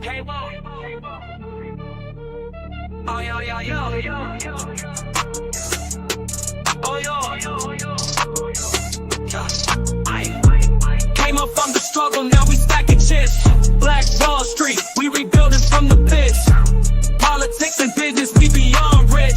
Oh, yo, yo, yo, yo, yo. Oh, yo, yo, yo. Came up from the struggle, now we stacking chips. Black Wall Street, we rebuilding from the pits. Politics and business, we beyond rich.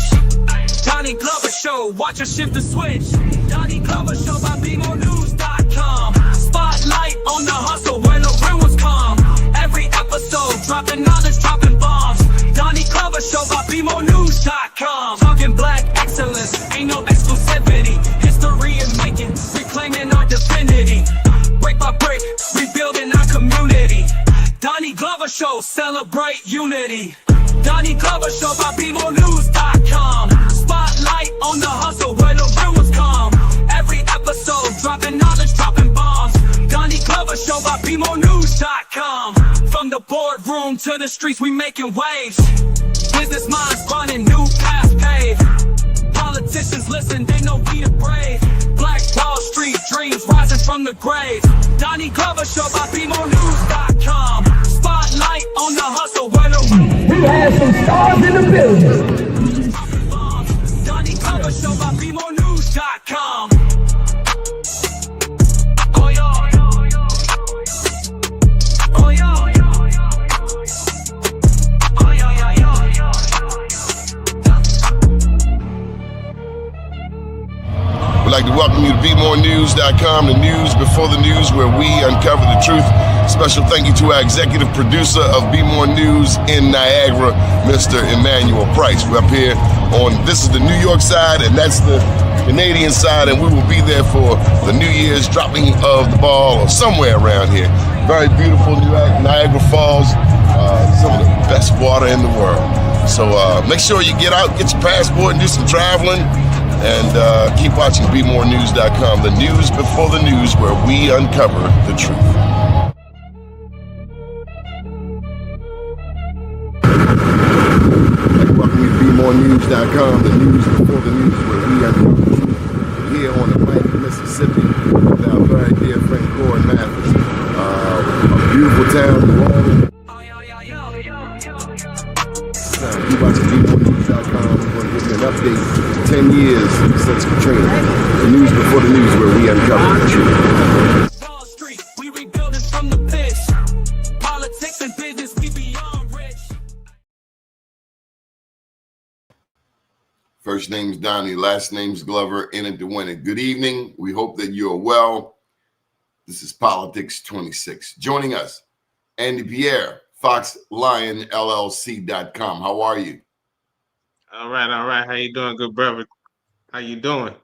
Donnie Glover Show, watch us shift the switch. Donnie Glover Show by BMOnews.com. Spotlight on the hustle where the real ones come. Every episode, dropping knowledge, dropping bombs. Donnie Glover Show by BMOnews.com. Talking black excellence, ain't no exclusivity. History is making, reclaiming our divinity. Break by break, rebuilding our community. Donnie Glover Show, celebrate unity. Donnie Glover Show by BMOnews.com. Spotlight on the hustle where the real ones come. Every episode, dropping knowledge, dropping bombs. Donnie Glover Show by BMOnews.com. From the boardroom to the streets, we making waves. Business minds running, new paths paved. Politicians listen, they know we the brave. Black Wall Street dreams rising from the grave. Donnie Glover Show by BMOnews.com. Spotlight on the hustle where the we have some stars in the building. Donnie Glover Show by BMOnews.com. Oh yo, oh yo, oh yo, yo. We'd like to welcome you to BeMoreNews.com, the news before the news, where we uncover the truth. Special thank you to our executive producer of Be More News in Niagara, Mr. Emmanuel Price. We're up here this is the New York side, and that's the Canadian side, and we will be there for the New Year's dropping of the ball or somewhere around here. Very beautiful Niagara Falls, some of the best water in the world. So make sure you get out, get your passport, and do some traveling. And keep watching BeMoreNews.com, the news before the news, where we uncover the truth. Welcome to BeMoreNews.com, the news before the news, where we uncover the truth. Here on Atlantic, Mississippi, with our very dear friend Corey Mathis. A beautiful town, New Orleans. Keep watching BeMoreNews.com. We're going to give you an update. 10 years since Katrina. The news before the news, where we uncover the truth. Wall Street, we rebuilding from the pits. Politics and business, we beyond rich. First name's Donnie, last name's Glover, in it to win it. Good evening. We hope that you're well. This is Politics 26. Joining us, Andy Pierre, FoxLionLLC.com. How are you? All right. How you doing, good brother? How you doing?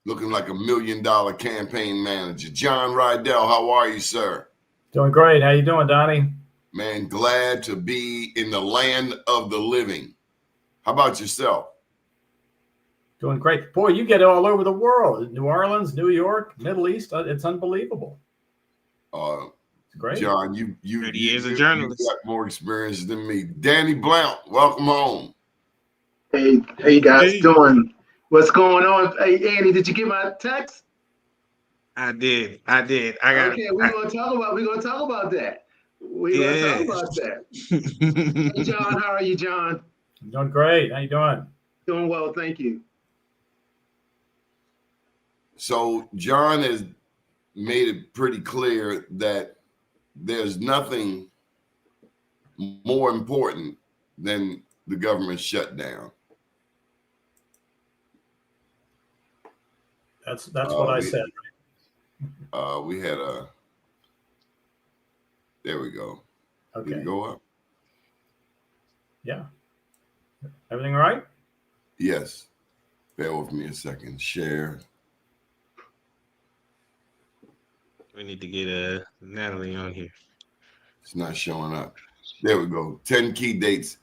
Looking like $1 million campaign manager. John Rydell, how are you, sir? Doing great. How you doing, Donnie? Man, glad to be in the land of the living. How about yourself? Doing great. Boy, you get all over the world. New Orleans, New York, Middle East. It's unbelievable. It's great. John, you 30 years of journalist. You got more experience than me. Danny Blount, welcome home. Hey, how you guys doing? What's going on? Hey, Andy, did you get my text? I did. I got okay, we're gonna talk about that. Hey, John, how are you, John? I'm doing great. How you doing? Doing well, thank you. So John has made it pretty clear that there's nothing more important than the government shutdown. That's what I said. We had there we go. Okay. Did it go up? Yeah. Everything all right? Yes. Bear with me a second. Share. We need to get Natalie on here. It's not showing up. There we go. 10 key dates.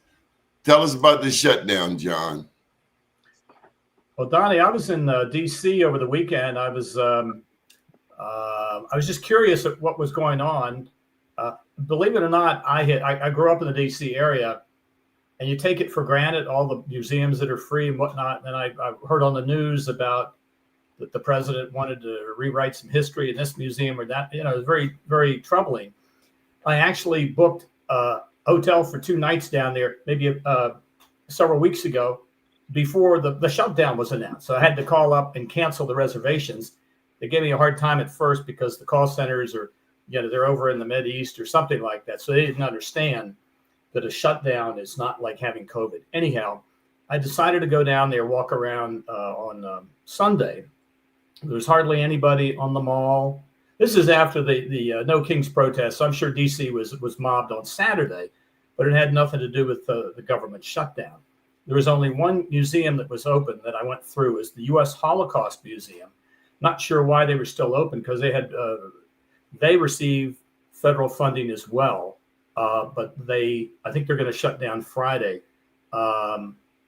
Tell us about this shutdown, John. Well, Donnie, I was in D.C. over the weekend. I was just curious at what was going on. Believe it or not, I grew up in the D.C. area, and you take it for granted, all the museums that are free and whatnot. And I heard on the news about that the president wanted to rewrite some history in this museum or that. You know, it was very, very troubling. I actually booked hotel for 2 nights down there, maybe several weeks ago, before the shutdown was announced. So I had to call up and cancel the reservations. They gave me a hard time at first because the call centers are, they're over in the Mideast or something like that. So they didn't understand that a shutdown is not like having COVID. Anyhow, I decided to go down there, walk around on Sunday. There was hardly anybody on the mall. This is after the No Kings protest. So I'm sure DC was mobbed on Saturday, but it had nothing to do with the government shutdown. There was only one museum that was open that I went through, is the U.S. Holocaust Museum. Not sure why they were still open, because they receive federal funding as well, but I think they're going to shut down Friday.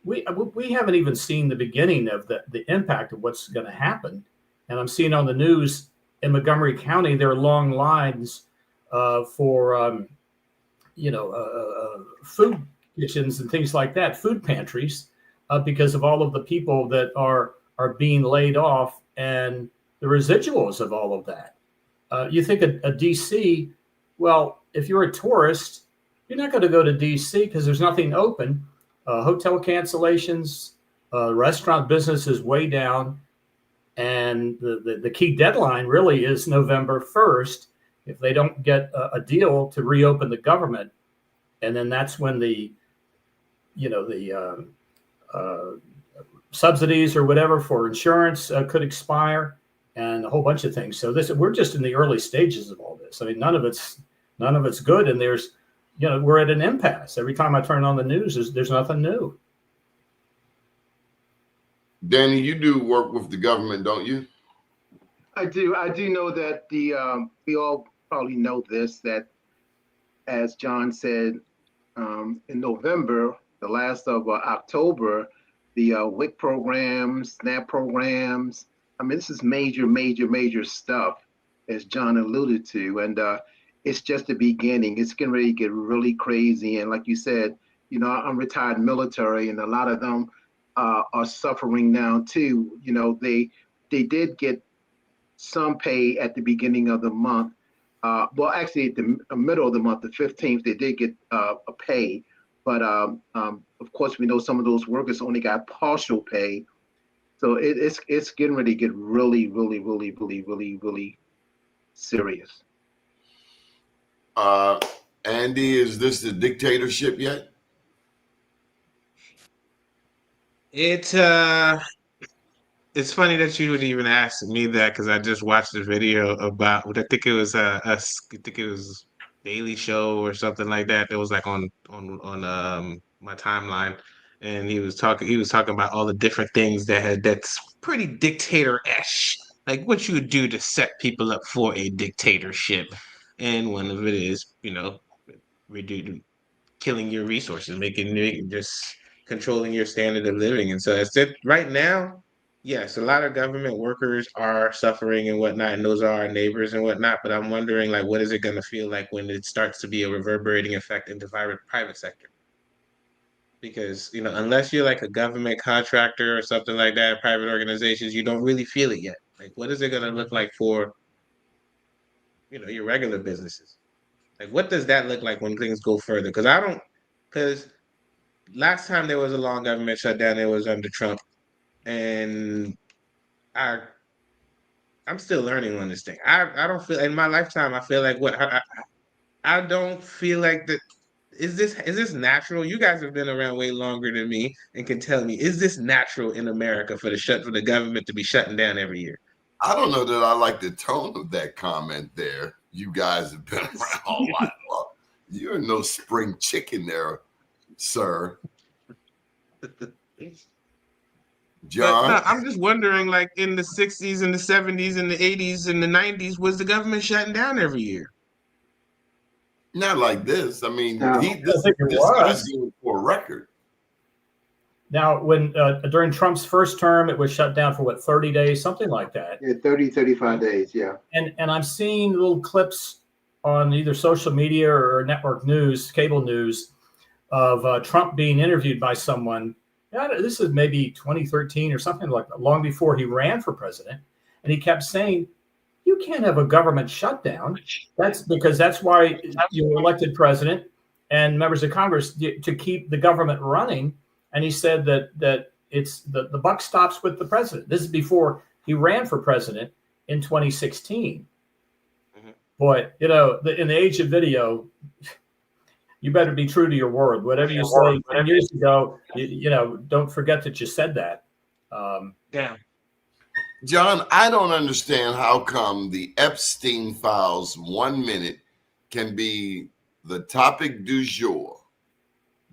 We haven't even seen the beginning of the impact of what's going to happen, and I'm seeing on the news in Montgomery County there are long lines for food kitchens and things like that, food pantries, because of all of the people that are being laid off and the residuals of all of that. You think a DC, well, if you're a tourist, you're not going to go to DC because there's nothing open. Hotel cancellations, restaurant business is way down. And the key deadline really is November 1st. If they don't get a deal to reopen the government, and then that's when the subsidies or whatever for insurance could expire, and a whole bunch of things. So we're just in the early stages of all this. I mean, none of it's good, and we're at an impasse. Every time I turn on the news, there's nothing new. Danny, you do work with the government, don't you? I do. I do know that we all probably know this, that as John said, in November, the last of October, the WIC programs, SNAP programs, I mean, this is major stuff, as John alluded to. And it's just the beginning. It's getting ready to get really crazy. And like you said, I'm retired military, and a lot of them are suffering now too. They did get some pay at the beginning of the month. Well, actually, at the middle of the month, the 15th, they did get a pay. But of course, we know some of those workers only got partial pay. So it's getting ready to get really serious. Andy, is this the dictatorship yet? It's funny that you would even ask me that, because I just watched a video about, I think it was Daily Show or something like that. That was like on my timeline, and he was talking about all the different things that's pretty dictator-ish, like what you would do to set people up for a dictatorship. And one of it is, killing your resources, making just controlling your standard of living. And so right now, yes, a lot of government workers are suffering and whatnot, and those are our neighbors and whatnot. But I'm wondering, like, what is it going to feel like when it starts to be a reverberating effect into private sector? Because, unless you're like a government contractor or something like that, private organizations, you don't really feel it yet. Like, what is it going to look like for, your regular businesses? Like, what does that look like when things go further? Because last time there was a long government shutdown, it was under Trump. And I'm still learning on this thing. I don't feel, in my lifetime, I feel like I don't feel like that. Is this natural? You guys have been around way longer than me and can tell me, is this natural in America for the government to be shutting down every year? I don't know that I like the tone of that comment there. You guys have been around a lot. Well, you're no spring chicken there, sir. John? No, I'm just wondering, like, in the 60s and the 70s and the 80s and the 90s, was the government shutting down every year? Not like this. I mean, No, this guy's going for a record. Now, when during Trump's first term, it was shut down for 30 days, something like that. Yeah, 35 days, yeah. And I'm seeing little clips on either social media or network news, cable news, of Trump being interviewed by someone. This is maybe 2013 or something like that, long before he ran for president. And he kept saying, you can't have a government shutdown. That's why you were elected president. and members of Congress to keep the government running. And he said that it's the buck stops with the president. This is before he ran for president in 2016. Mm-hmm. Boy, you know, in the age of video, you better be true to your word. Whatever you say 10 years ago, you know, don't forget that you said that. Damn. John, I don't understand how come the Epstein files 1 minute can be the topic du jour,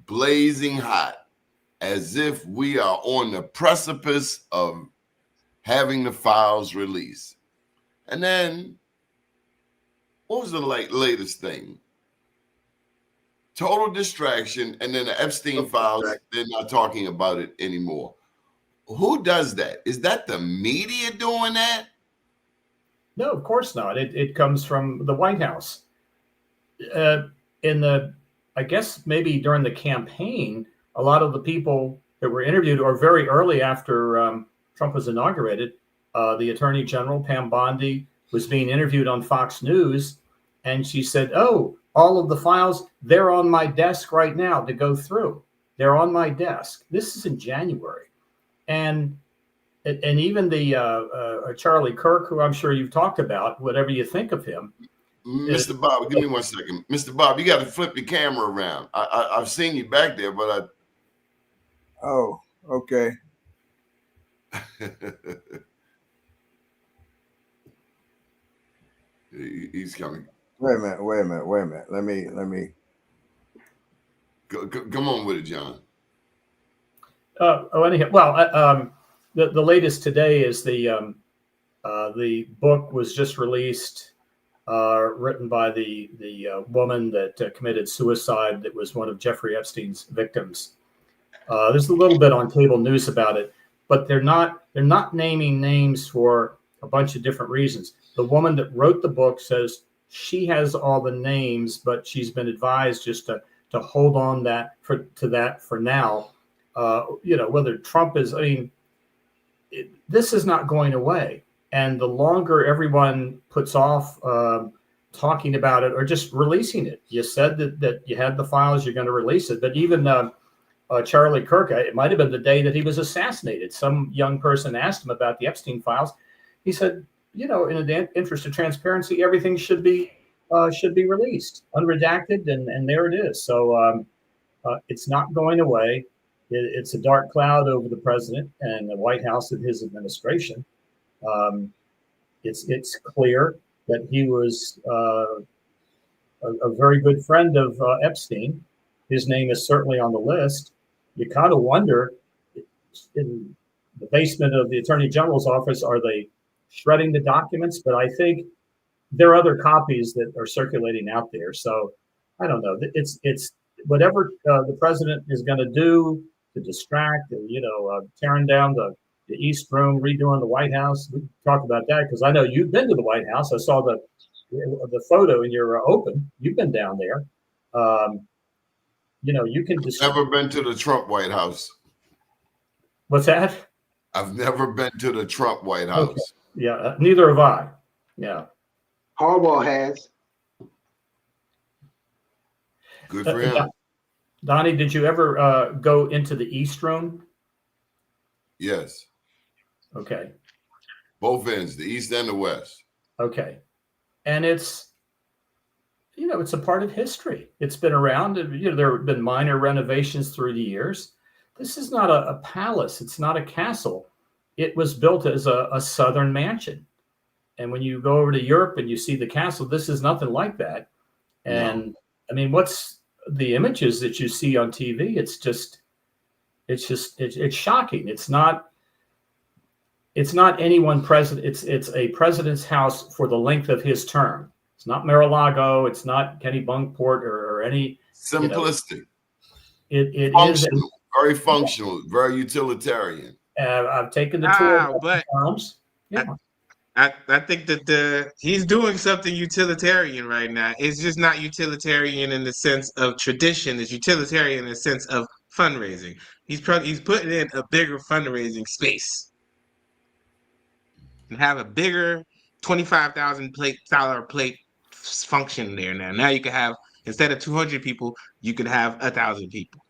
blazing hot, as if we are on the precipice of having the files released. And then, what was the latest thing? Total distraction, and then the Epstein files, they're not talking about it anymore. Who does that? Is that the media doing that? No, of course not. It comes from the White House. I guess maybe during the campaign, a lot of the people that were interviewed, or very early after Trump was inaugurated, the Attorney General, Pam Bondi, was being interviewed on Fox News, and she said, "Oh, all of the files, they're on my desk right now to go through. They're on my desk." This is in January. And even the Charlie Kirk, who I'm sure you've talked about, whatever you think of him. Mr. Bob, give me 1 second. Mr. Bob, you got to flip your camera around. I've seen you back there, but Oh, okay. He's coming. Wait a minute. Let me. Come on with it, John. Anyhow, well, the latest today is the book was just released, written by the woman that committed suicide. That was one of Jeffrey Epstein's victims. There's a little bit on cable news about it, but they're not naming names for a bunch of different reasons. The woman that wrote the book says she has all the names, but she's been advised just to hold on to that for now. You know, whether Trump is, I mean, this is not going away. And the longer everyone puts off talking about it or just releasing it, you said that you had the files, you're going to release it. But even Charlie Kirk, it might have been the day that he was assassinated. Some young person asked him about the Epstein files. He said, you know, in the interest of transparency, everything should be released, unredacted, and there it is. So it's not going away. It's a dark cloud over the president and the White House and his administration. It's clear that he was a very good friend of Epstein. His name is certainly on the list. You kind of wonder, in the basement of the Attorney General's office, are they shredding the documents? But I think there are other copies that are circulating out there. So I don't know. It's whatever the president is going to do to distract, you know, tearing down the East Room, redoing the White House. We can talk about that because I know you've been to the White House. I saw the photo in your open. You've been down there. You know, you can Never been to the Trump White House. What's that? I've never been to the Trump White House. Okay. Yeah, neither have I. Yeah. Harbaugh has. Good for him. Donnie, did you ever go into the East Room? Yes. Okay. Both ends, the East and the West. Okay. And it's, you know, it's a part of history. It's been around. You know, there have been minor renovations through the years. This is not a palace. It's not a castle. It was built as a Southern mansion. And when you go over to Europe and you see the castle, this is nothing like that. And no. I mean, what's the images that you see on TV? It's shocking. It's not any one president. It's a president's house for the length of his term. It's not Mar-a-Lago. It's not Kenny Bunkport or any simplistic. You know, it functional, is very functional, very utilitarian. I've taken the tour. But times. Yeah. I think that he's doing something utilitarian right now. It's just not utilitarian in the sense of tradition. It's utilitarian in the sense of fundraising. He's putting in a bigger fundraising space and have a bigger $25,000 plate function there now. Now you can have Instead of 200 people, you could have 1,000 people.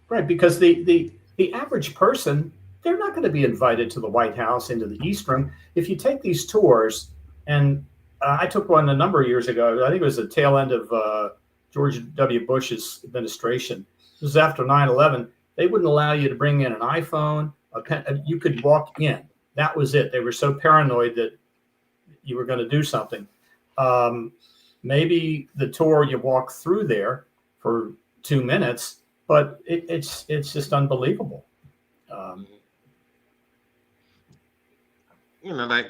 Right, because the average person, they're not going to be invited to the White House into the East Room. If you take these tours, and I took one a number of years ago. I think it was the tail end of George W. Bush's administration. This was after 9/11. They wouldn't allow you to bring in an iPhone, a pen. You could walk in. That was it. They were so paranoid that you were going to do something. Maybe the tour, you walk through there for 2 minutes, but it's just unbelievable. Like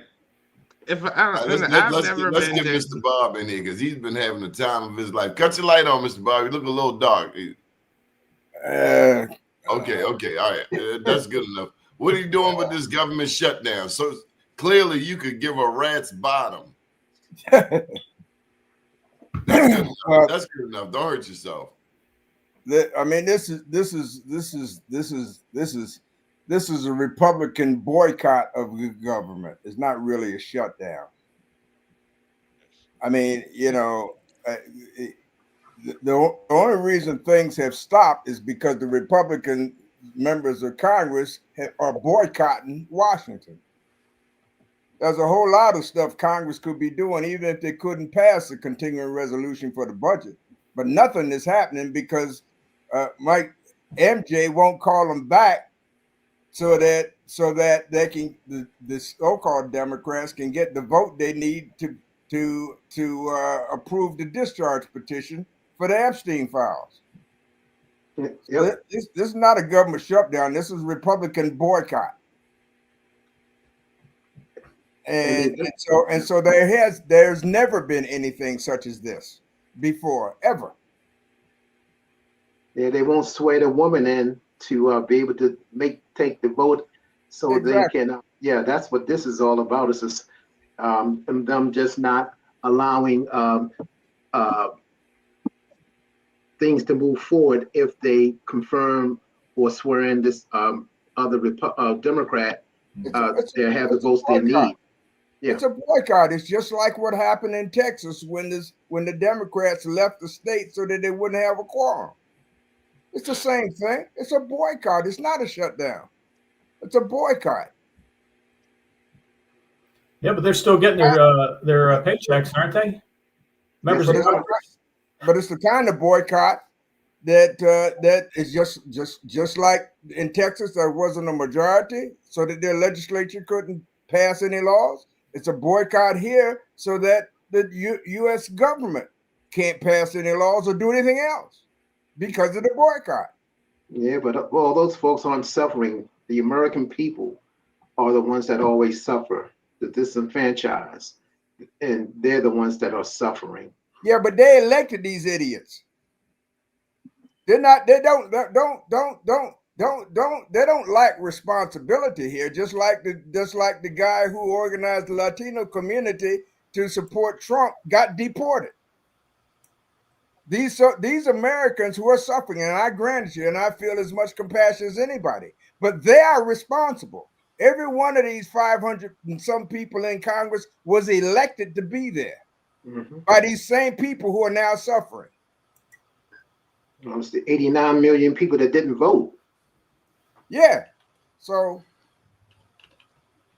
if I've never let's been get to. Mr. Bob in here because he's been having the time of his life. Cut your light on, Mr. Bob. You look a little dark. Okay, all right, that's good enough. What are you doing with this government shutdown? So clearly, you could give a rat's bottom. That's good enough. That's good enough. Don't hurt yourself. I mean, this is a Republican boycott of the government. It's not really a shutdown. I mean, the only reason things have stopped is because the Republican members of Congress are boycotting Washington. There's a whole lot of stuff Congress could be doing, even if they couldn't pass a continuing resolution for the budget. But nothing is happening because Mike MJ won't call them back so that they can the so-called Democrats can get the vote they need to approve the discharge petition for the Epstein files. Yep. This is not a government shutdown. This is Republican boycott. And so there's never been anything such as this before, ever. Yeah, they won't sway the woman in to be able to take the vote, so exactly. They can. That's what this is all about. This is them just not allowing things to move forward if they confirm or swear in this other Democrat. They have the votes they need. Yeah. It's a boycott. It's just like what happened in Texas when the Democrats left the state so that they wouldn't have a quorum. It's the same thing. It's a boycott. It's not a shutdown. It's a boycott. Yeah, but they're still getting their paychecks, aren't they? Members of Congress. But it's the kind of boycott that is just like in Texas, there wasn't a majority, so that their legislature couldn't pass any laws. It's a boycott here so that the U.S. government can't pass any laws or do anything else because of the boycott. Yeah, but all those folks aren't suffering. The American people are the ones that always suffer, the disenfranchised, and they're the ones that are suffering. Yeah, but they elected these idiots. They don't lack responsibility here, just like the guy who organized the Latino community to support Trump got deported. These Americans who are suffering, and I grant you, and I feel as much compassion as anybody, but they are responsible. Every one of these 500 and some people in Congress was elected to be there by these same people who are now suffering. It's the 89 million people that didn't vote. Yeah. So,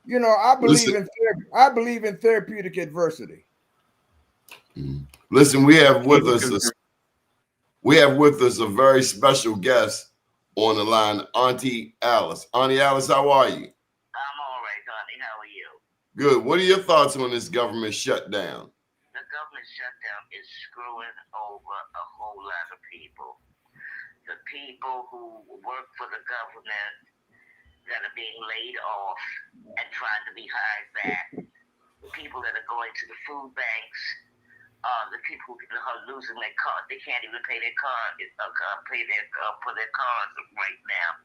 I believe in therapeutic adversity. Listen, we have with us a very special guest on the line, Auntie Alice. Auntie Alice, how are you? I'm all right, Auntie. How are you? Good. What are your thoughts on this government shutdown? The government shutdown is screwing over a whole lot of people. The people who work for the government that are being laid off and trying to be hired back, the people that are going to the food banks, the people who are losing their car, they can't even pay their car, for their cars right now.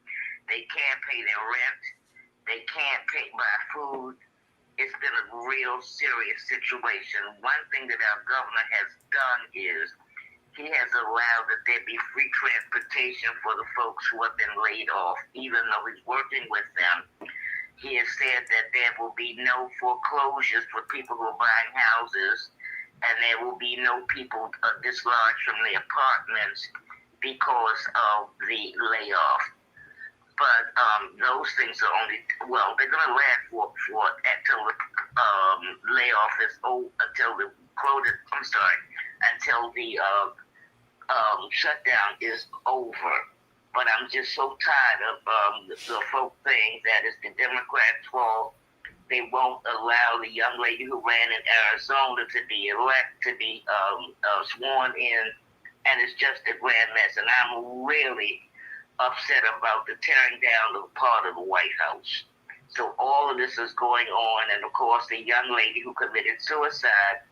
They can't pay their rent. They can't buy food. It's been a real serious situation. One thing that our governor has done is he has allowed that there be free transportation for the folks who have been laid off, even though he's working with them. He has said that there will be no foreclosures for people who are buying houses, and there will be no people dislodged from their apartments because of the layoff. But those things are only, well, they're going to last for until the layoff is over, until the shutdown is over. But I'm just so tired of the folk saying that it's the Democrats' fault. They won't allow the young lady who ran in Arizona to be sworn in, and it's just a grand mess. And I'm really upset about the tearing down of part of the White House. So all of this is going on, and of course the young lady who committed suicide,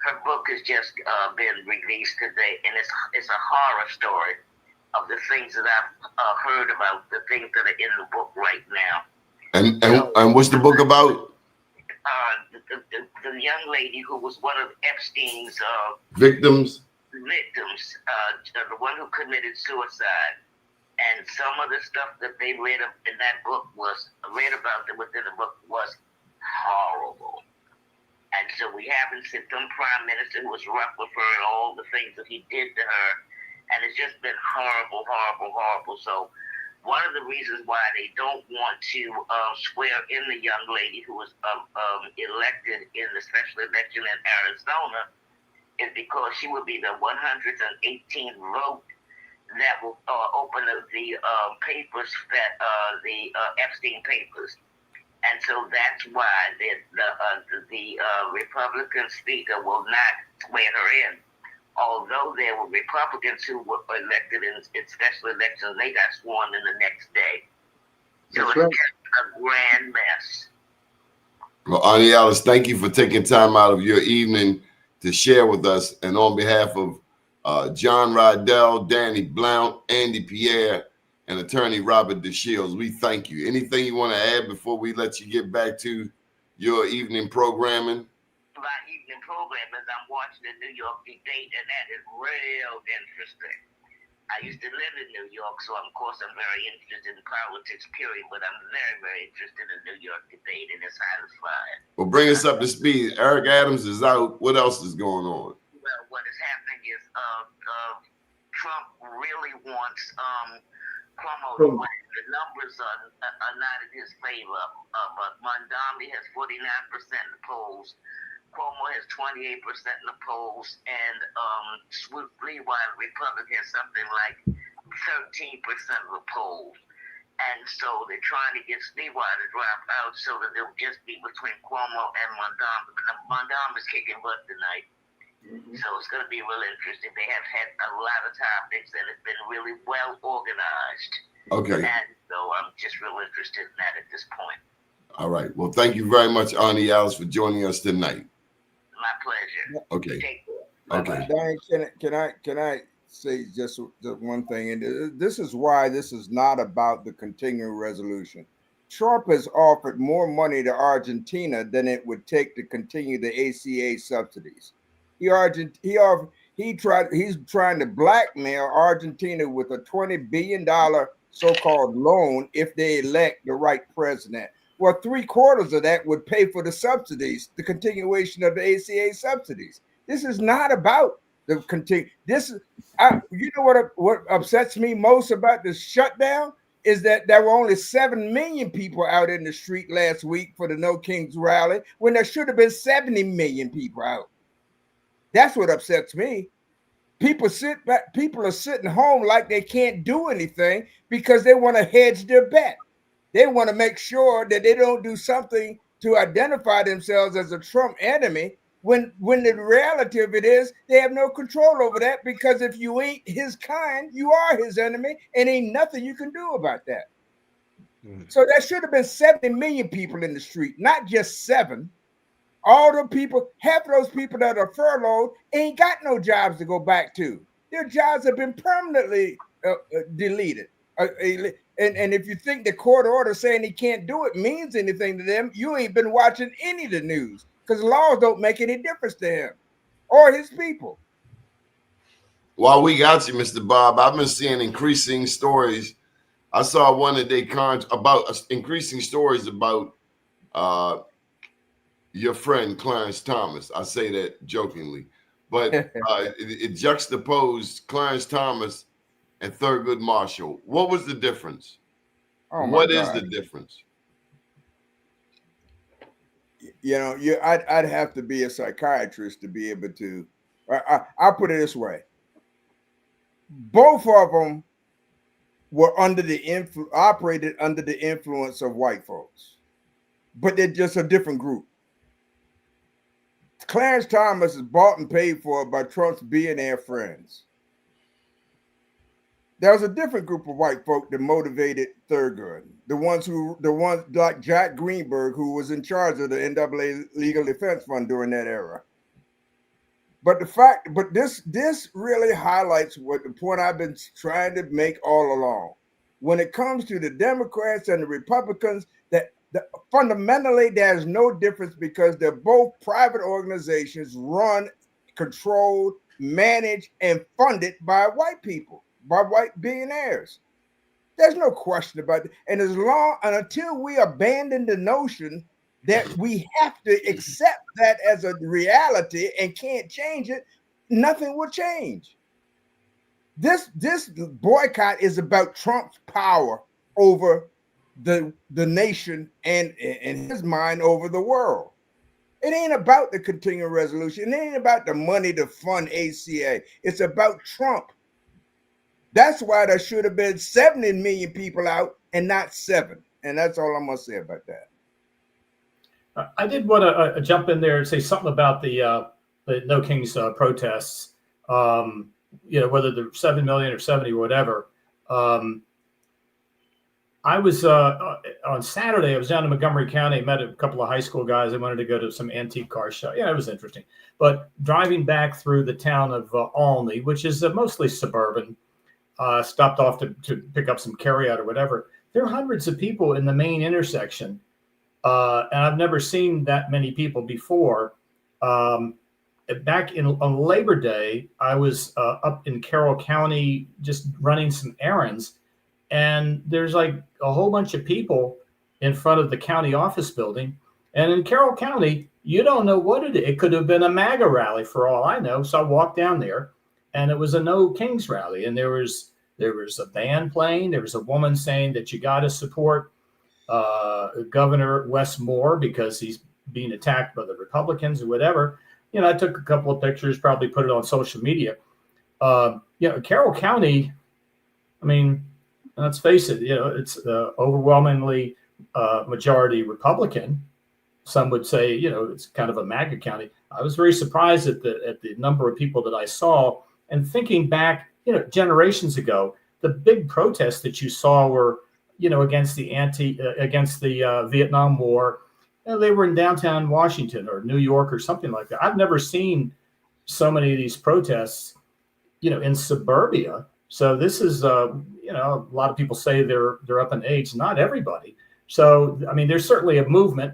her book has just been released today, and it's a horror story of the things that I've heard about, the things that are in the book right now. And what's the book about? The young lady who was one of Epstein's Victims, the one who committed suicide. And some of the stuff that they read in that book within the book was horrible. And so we haven't seen some prime minister who was rough with her and all the things that he did to her. And it's just been horrible, horrible, horrible. So one of the reasons why they don't want to swear in the young lady who was elected in the special election in Arizona is because she would be the 118th vote that will open the papers, the Epstein papers. And so that's why the Republican speaker will not swear her in. Although there were Republicans who were elected in special elections, they got sworn in the next day. So That's it's right. just a grand mess. well, Auntie Alice, thank you for taking time out of your evening to share with us. And on behalf of John Rydell, Danny Blount, Andy Pierre, and attorney Robert Dashiell, we thank you. Anything you want to add before we let you get back to your evening programming? My evening program is I'm watching the New York debate, and that is real interesting. I used to live in New York, so of course I'm very interested in politics, period, but I'm very, very interested in the New York debate, and it's satisfying. Well, bring us up to speed. Eric Adams is out. What else is going on? Well, what is happening is Trump really wants Cuomo to win. The numbers are not in his favor, but Mondami has 49% in the polls. Cuomo has 28% in the polls, and Swoop Leewine, Republican, has something like 13% of the polls. And so they're trying to get Leewine to drop out so that they'll just be between Cuomo and Mondami. But Mondami is kicking butt tonight. So it's going to be real interesting. They have had a lot of topics, and it's been really well organized. Okay. And so I'm just real interested in that at this point. All right. Well, thank you very much, Auntie Alice, for joining us tonight. My pleasure. Okay. Take care. Okay. Diane, can I say just one thing? And this is why this is not about the continuing resolution. Trump has offered more money to Argentina than it would take to continue the ACA subsidies. He's trying to blackmail Argentina with a $20 billion so-called loan if they elect the right president. Well, 3/4 of that would pay for the subsidies, the continuation of the ACA subsidies. This is not about the continue. You know what upsets me most about this shutdown is that there were only 7 million people out in the street last week for the No Kings rally when there should have been 70 million people out. That's what upsets me. People are sitting home like they can't do anything because they want to hedge their bet. They want to make sure that they don't do something to identify themselves as a Trump enemy when the reality of it is they have no control over that, because if you ain't his kind, you are his enemy, and ain't nothing you can do about that. So there should have been 70 million people in the street, not just 7. All the people, half of those people that are furloughed ain't got no jobs to go back to. Their jobs have been permanently deleted. And if you think the court order saying he can't do it means anything to them, you ain't been watching any of the news, because laws don't make any difference to him or his people. While we got you, Mr. Bob, I've been seeing increasing stories. I saw one that about increasing stories about your friend Clarence Thomas. I say that jokingly, but it juxtaposed Clarence Thomas and Thurgood Marshall. What was the difference? What is the difference? You know, I'd have to be a psychiatrist to be able to. I'll put it this way: both of them were operated under the influence of white folks, but they're just a different group. Clarence Thomas is bought and paid for by Trump's billionaire friends. There was a different group of white folk that motivated Thurgood. The ones like Jack Greenberg, who was in charge of the NAA Legal Defense Fund during that era. But this really highlights what the point I've been trying to make all along. When it comes to the Democrats and the Republicans, that fundamentally there's no difference because they're both private organizations run, controlled, managed, and funded by white people, by white billionaires. There's no question about it. And until we abandon the notion that we have to accept that as a reality and can't change it, nothing will change. This boycott is about Trump's power over the nation and in his mind over the world. It ain't about the continuing resolution. It ain't about the money to fund ACA. It's about Trump. That's why there should have been 70 million people out and not 7. And that's all I'm going to say about that. I did want to jump in there and say something about the No Kings protests. Whether they're 7 million or 70 or whatever. I was on Saturday. I was down in Montgomery County. Met a couple of high school guys. I wanted to go to some antique car show. Yeah, it was interesting. But driving back through the town of Olney, which is mostly suburban, stopped off to pick up some carryout or whatever. There are hundreds of people in the main intersection, and I've never seen that many people before. Back on Labor Day, I was up in Carroll County just running some errands. And there's like a whole bunch of people in front of the county office building. And in Carroll County, you don't know what it is. It could have been a MAGA rally for all I know. So I walked down there and it was a No Kings rally. And there was a band playing. There was a woman saying that you got to support Governor Wes Moore because he's being attacked by the Republicans or whatever. I took a couple of pictures, probably put it on social media. Carroll County, I mean, let's face it, it's overwhelmingly majority Republican. Some would say, it's kind of a MAGA county. I was very surprised at the number of people that I saw. And thinking back, generations ago, the big protests that you saw were, against the Vietnam War. They were in downtown Washington or New York or something like that. I've never seen so many of these protests, in suburbia. So this is, a lot of people say they're up in age. Not everybody. So, I mean, there's certainly a movement.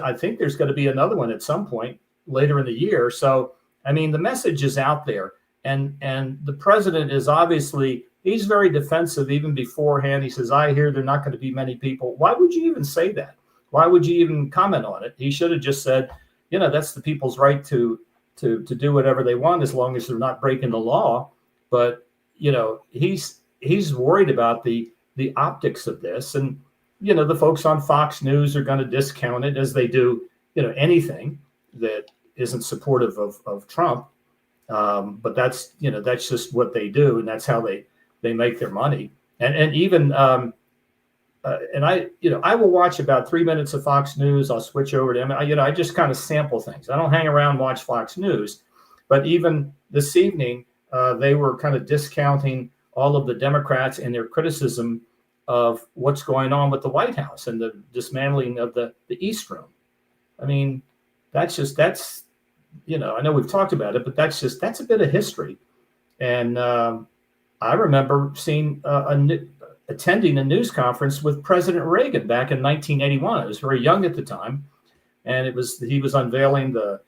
I think there's going to be another one at some point later in the year. So, I mean, the message is out there, and the president is obviously, he's very defensive even beforehand. He says, I hear there are not going to be many people. Why would you even say that? Why would you even comment on it? He should have just said, that's the people's right to do whatever they want as long as they're not breaking the law. But he's worried about the optics of this, and the folks on Fox News are going to discount it as they do anything that isn't supportive of Trump. But that's just what they do, and that's how they make their money. And even and I will watch about 3 minutes of Fox News. I'll switch over to I just kind of sample things. I don't hang around and watch Fox News. But even this evening, they were kind of discounting all of the Democrats and their criticism of what's going on with the White House and the dismantling of the East Room. I mean, that's I know we've talked about it, but that's a bit of history. And I remember attending a news conference with President Reagan back in 1981. I was very young at the time, and he was unveiling the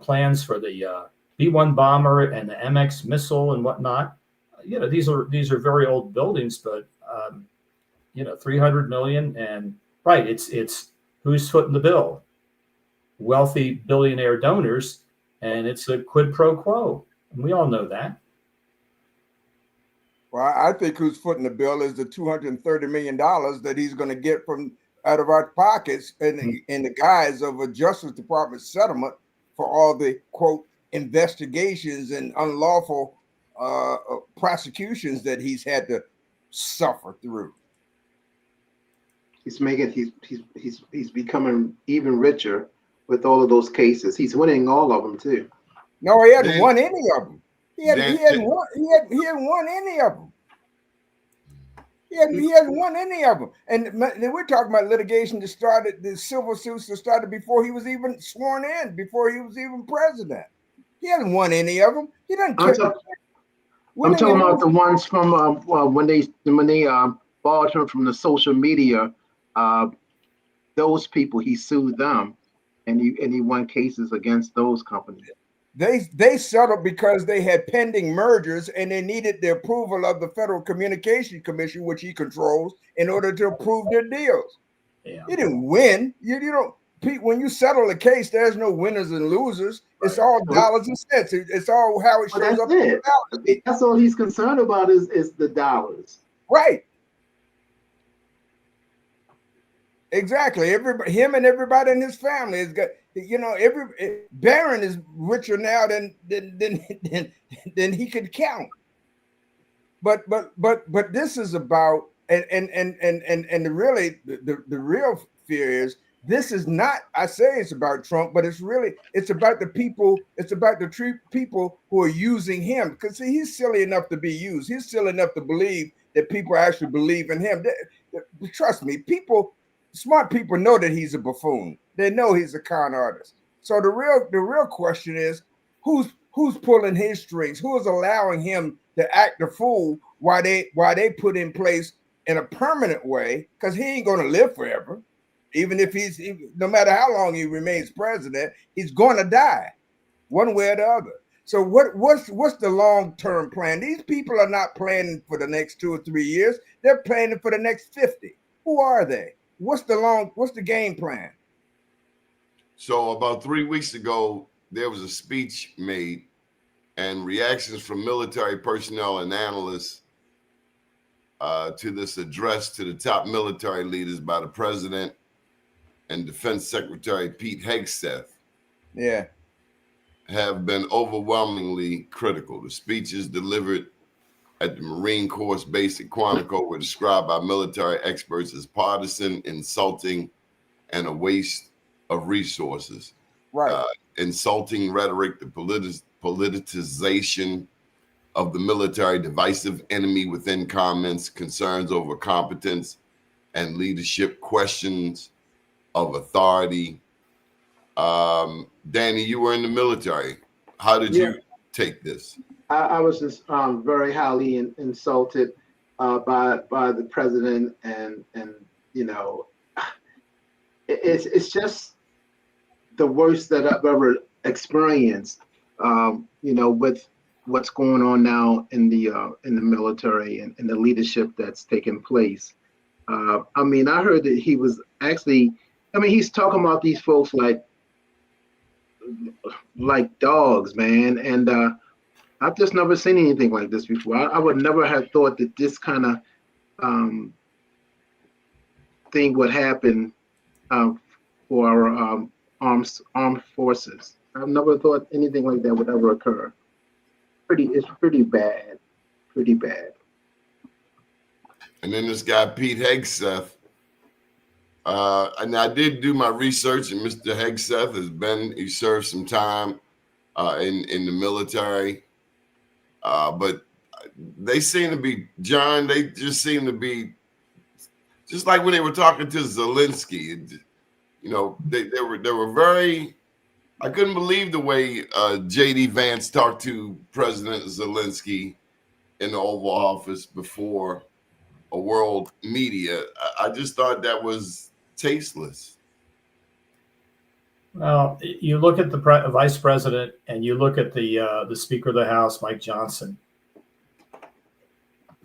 plans for the B-1 bomber and the MX missile and whatnot. These are very old buildings, but 300 million, and right, it's who's footing the bill. wealthy billionaire donors, and it's a quid pro quo. And we all know that. Well, I think who's footing the bill is the $230 million that he's going to get from out of our pockets in the guise of a Justice Department settlement for all the quote investigations and unlawful prosecutions that he's had to suffer through. He's becoming even richer with all of those cases. He's winning all of them too. No, he hadn't won any of them. He hadn't won any of them. He hasn't won any of them. And we're talking about litigation that started, the civil suits that started before he was even sworn in, before he was even president. He hasn't won any of them. He doesn't. I'm talking about the ones from when they barred him from the social media. Those people, he sued them, and he won cases against those companies. They settled because they had pending mergers and they needed the approval of the Federal Communications Commission, which he controls, in order to approve their deals. Yeah. He didn't win. You don't, Pete, when you settle a case, there's no winners and losers. It's all dollars and cents. It's all how it shows up. That's all he's concerned about is the dollars. Right. Exactly. Him and everybody in his family has got, Barron is richer now than he could count. But this is about and the real fear is this is not, I say it's about Trump, but it's about the people, it's about the people who are using him, because see, he's silly enough to be used. He's silly enough to believe that people actually believe in him. Trust me, smart people know that he's a buffoon. They know he's a con artist. So the real question is who's pulling his strings? Who is allowing him to act a fool while they put in place in a permanent way? Because he ain't going to live forever. Even if no matter how long he remains president, he's going to die one way or the other. So what's the long-term plan? These people are not planning for the next 2 or 3 years. They're planning for the next 50. Who are they? What's the game plan? So about 3 weeks ago, there was a speech made and reactions from military personnel and analysts to this address to the top military leaders by the president and Defense Secretary Pete Hegseth. Yeah. Have been overwhelmingly critical. The speeches delivered at the Marine Corps base at Quantico were described by military experts as partisan, insulting, and a waste of resources. Right. Insulting rhetoric, the politicization of the military, divisive enemy within comments, concerns over competence and leadership, questions of authority. Danny, you were in the military. How did you take this? I was just very highly insulted by the president, and it's just the worst that I've ever experienced. With what's going on now in the military and the leadership that's taking place. I heard that he was actually. He's talking about these folks like dogs, man, and I've just never seen anything like this before. I would never have thought that this kind of thing would happen for our armed forces. I've never thought anything like that would ever occur. It's pretty bad, pretty bad. And then this guy Pete Hegseth. And I did do my research, and Mr. Hegseth he served some time in the military. But they seem to be, John, they just seem to be, just like when they were talking to Zelensky, they were very, I couldn't believe the way J.D. Vance talked to President Zelensky in the Oval Office before a world media. I just thought that was tasteless. Well, you look at the vice president and you look at the Speaker of the House, Mike Johnson.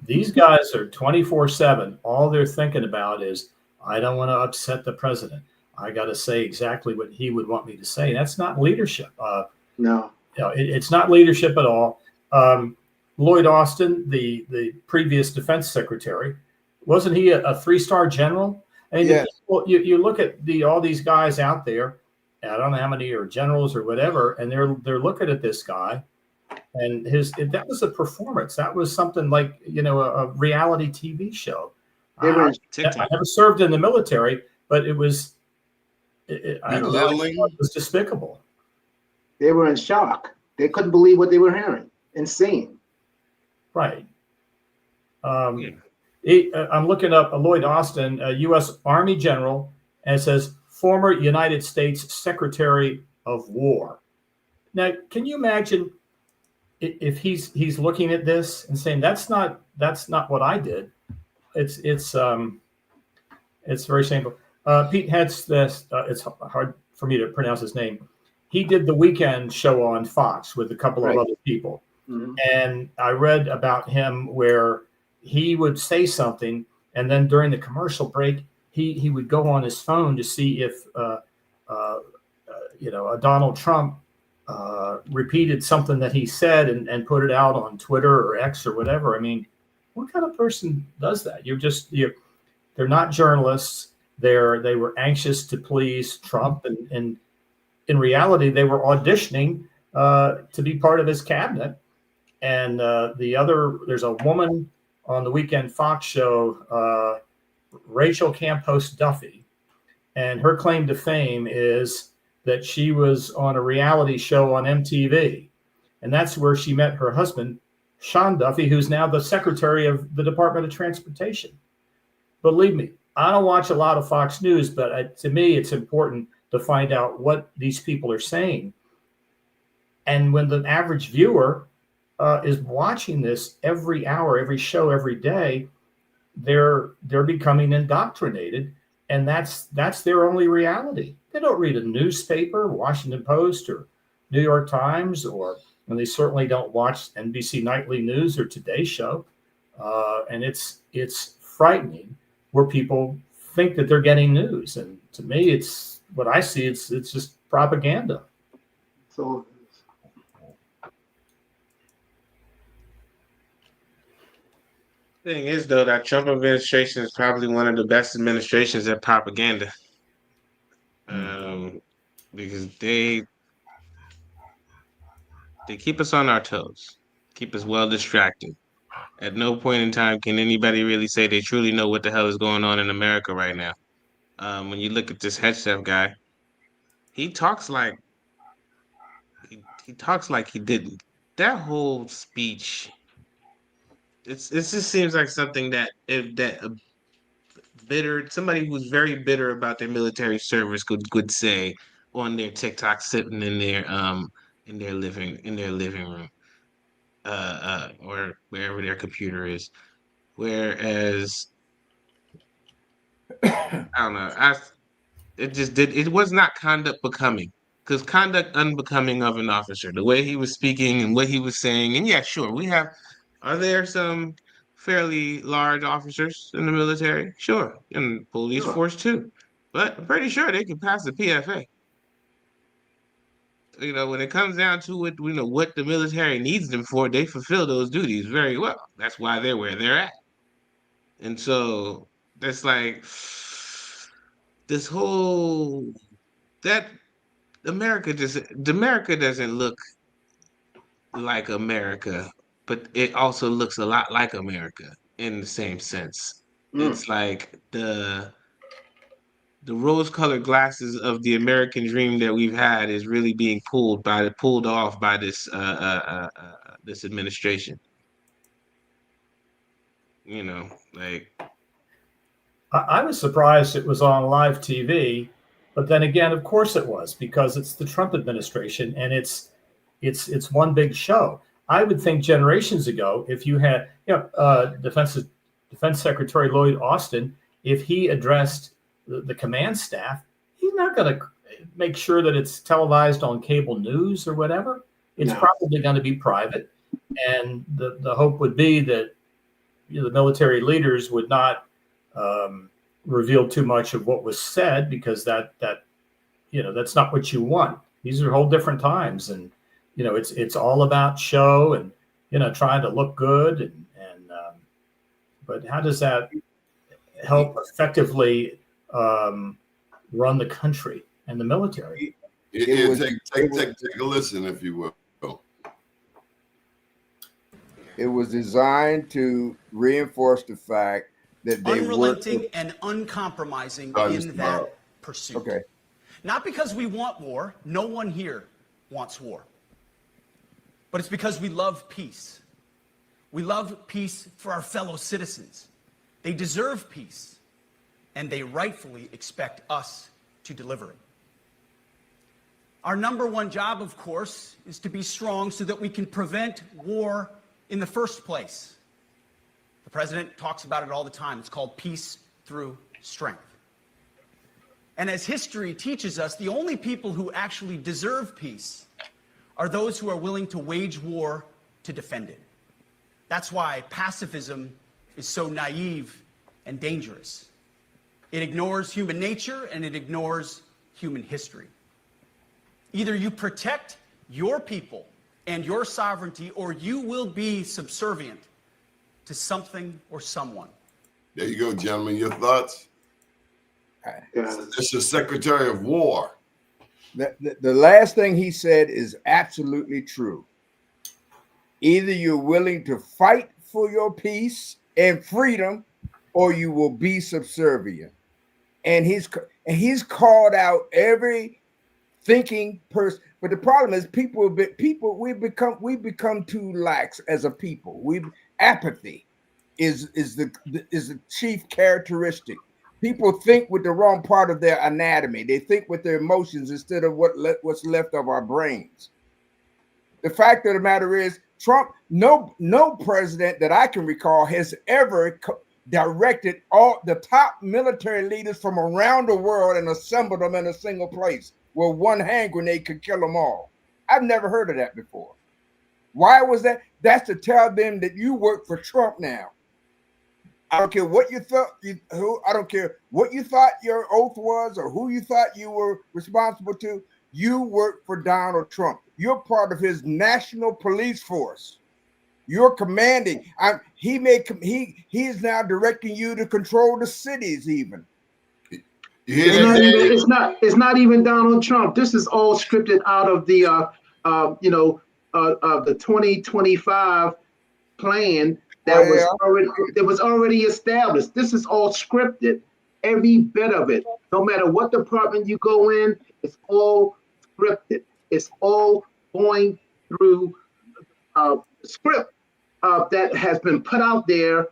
These guys are 24/7. All they're thinking about is, I don't want to upset the president. I got to say exactly what he would want me to say. That's not leadership. No. It's not leadership at all. Lloyd Austin, the previous defense secretary, wasn't he a 3-star general? I mean, Yes. you look at all these guys out there. I don't know how many are generals or whatever, and they're looking at this guy, and that was a performance. That was something like a reality TV show. They were I never served in the military, but it was I don't know. Belittling. It was despicable. They were in shock. They couldn't believe what they were hearing and seeing. Right. I'm looking up Lloyd Austin, a U.S. Army general, and it says former United States Secretary of War. Now, can you imagine if he's looking at this and saying that's not what I did? It's very shameful. Pete Hetz, it's hard for me to pronounce his name. He did the weekend show on Fox with a couple of other people. Mm-hmm. And I read about him where he would say something, and then during the commercial break, he would go on his phone to see if Donald Trump repeated something that he said and put it out on Twitter or X or whatever. I mean, what kind of person does that? They're not journalists. They were anxious to please Trump, and in reality, they were auditioning to be part of his cabinet. And there's a woman on the weekend Fox show, Rachel Campos Duffy, and her claim to fame is that she was on a reality show on MTV, and that's where she met her husband, Sean Duffy, who's now the Secretary of the Department of Transportation. Believe me, I don't watch a lot of Fox News, but to me, it's important to find out what these people are saying. And when the average viewer is watching this every hour, every show, every day, they're becoming indoctrinated, and that's their only reality. They don't read a newspaper, Washington Post or New York Times, and they certainly don't watch NBC Nightly News or Today Show. And it's frightening where people think that they're getting news. And to me, it's what I see. It's just propaganda. So thing is, though, that Trump administration is probably one of the best administrations at propaganda, because they keep us on our toes, keep us well distracted. At no point in time can anybody really say they truly know what the hell is going on in America right now. When you look at this head chef guy, he talks like he didn't. That whole speech. It just seems like something that somebody who's very bitter about their military service could say on their TikTok, sitting in their living room, or wherever their computer is. Whereas, I don't know, it was not conduct becoming. Because conduct unbecoming of an officer, the way he was speaking and what he was saying, and yeah, sure, are there some fairly large officers in the military? Sure, in the police force too, but I'm pretty sure they can pass the PFA. When it comes down to it, what the military needs them for, they fulfill those duties very well. That's why they're where they're at. And so that's like this whole that America doesn't look like America, but it also looks a lot like America in the same sense. It's like the rose-colored glasses of the American dream that we've had is really being pulled off by this this administration. Like I was surprised it was on live TV, but then again, of course it was, because it's the Trump administration and it's one big show. I would think generations ago, if you had, Defense Secretary Lloyd Austin, if he addressed the command staff, he's not going to make sure that it's televised on cable news or whatever. It's probably going to be private, and the hope would be that the military leaders would not reveal too much of what was said, because that that's not what you want. These are whole different times, and it's all about show and trying to look good, and but how does that help effectively run the country and the military? Take a listen, if you will. It was designed to reinforce the fact that they unrelenting and uncompromising in that pursuit. Okay. Not because we want war. No one here wants war. But it's because we love peace. We love peace for our fellow citizens. They deserve peace, and they rightfully expect us to deliver it. Our number one job, of course, is to be strong so that we can prevent war in the first place. The president talks about it all the time. It's called peace through strength. And as history teaches us, the only people who actually deserve peace are those who are willing to wage war to defend it. That's why pacifism is so naive and dangerous. It ignores human nature and it ignores human history. Either you protect your people and your sovereignty, or you will be subservient to something or someone. There you go, gentlemen. Your thoughts? It's the Secretary of War. The last thing he said is absolutely true. Either you're willing to fight for your peace and freedom, or you will be subservient. And he's called out every thinking person. But the problem is we've become too lax as a people. Apathy is the chief characteristic. People think with the wrong part of their anatomy. They think with their emotions instead of what's left of our brains. The fact of the matter is, Trump, no president that I can recall has ever directed all the top military leaders from around the world and assembled them in a single place where one hand grenade could kill them all. I've never heard of that before. Why was that? That's to tell them that you work for Trump now. I don't care what you thought. I don't care what you thought your oath was or who you thought you were responsible to. You work for Donald Trump. You're part of his national police force. You're commanding. He is now directing you to control the cities. Even it's not even Donald Trump. This is all scripted out of the the 2025 plan that was already established. This is all scripted, every bit of it. No matter what department you go in, it's all scripted. It's all going through script that has been put out there.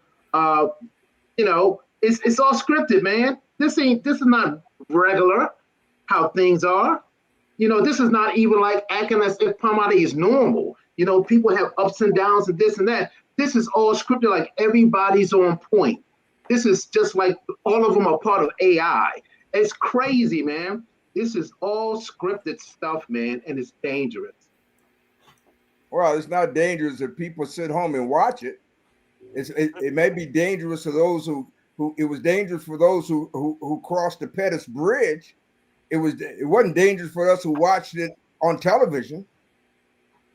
It's all scripted, man. This is not regular how things are. This is not even like acting as if Palmati is normal. People have ups and downs and this and that. This is all scripted, like everybody's on point. This is just like all of them are part of AI. It's crazy, man. This is all scripted stuff, man, and it's dangerous. Well, it's not dangerous if people sit home and watch it. It may be dangerous to those who it was dangerous for those who crossed the Pettus Bridge. It wasn't dangerous for us who watched it on television.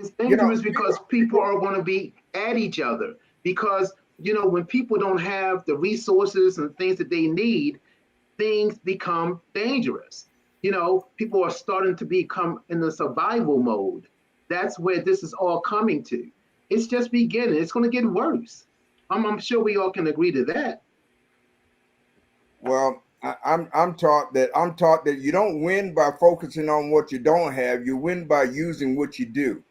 It's dangerous because people are going to be at each other. Because when people don't have the resources and things that they need, things become dangerous. People are starting to become in the survival mode. That's where this is all coming to. It's just beginning. It's going to get worse. I'm sure we all can agree to that. Well, I'm taught that you don't win by focusing on what you don't have. You win by using what you do.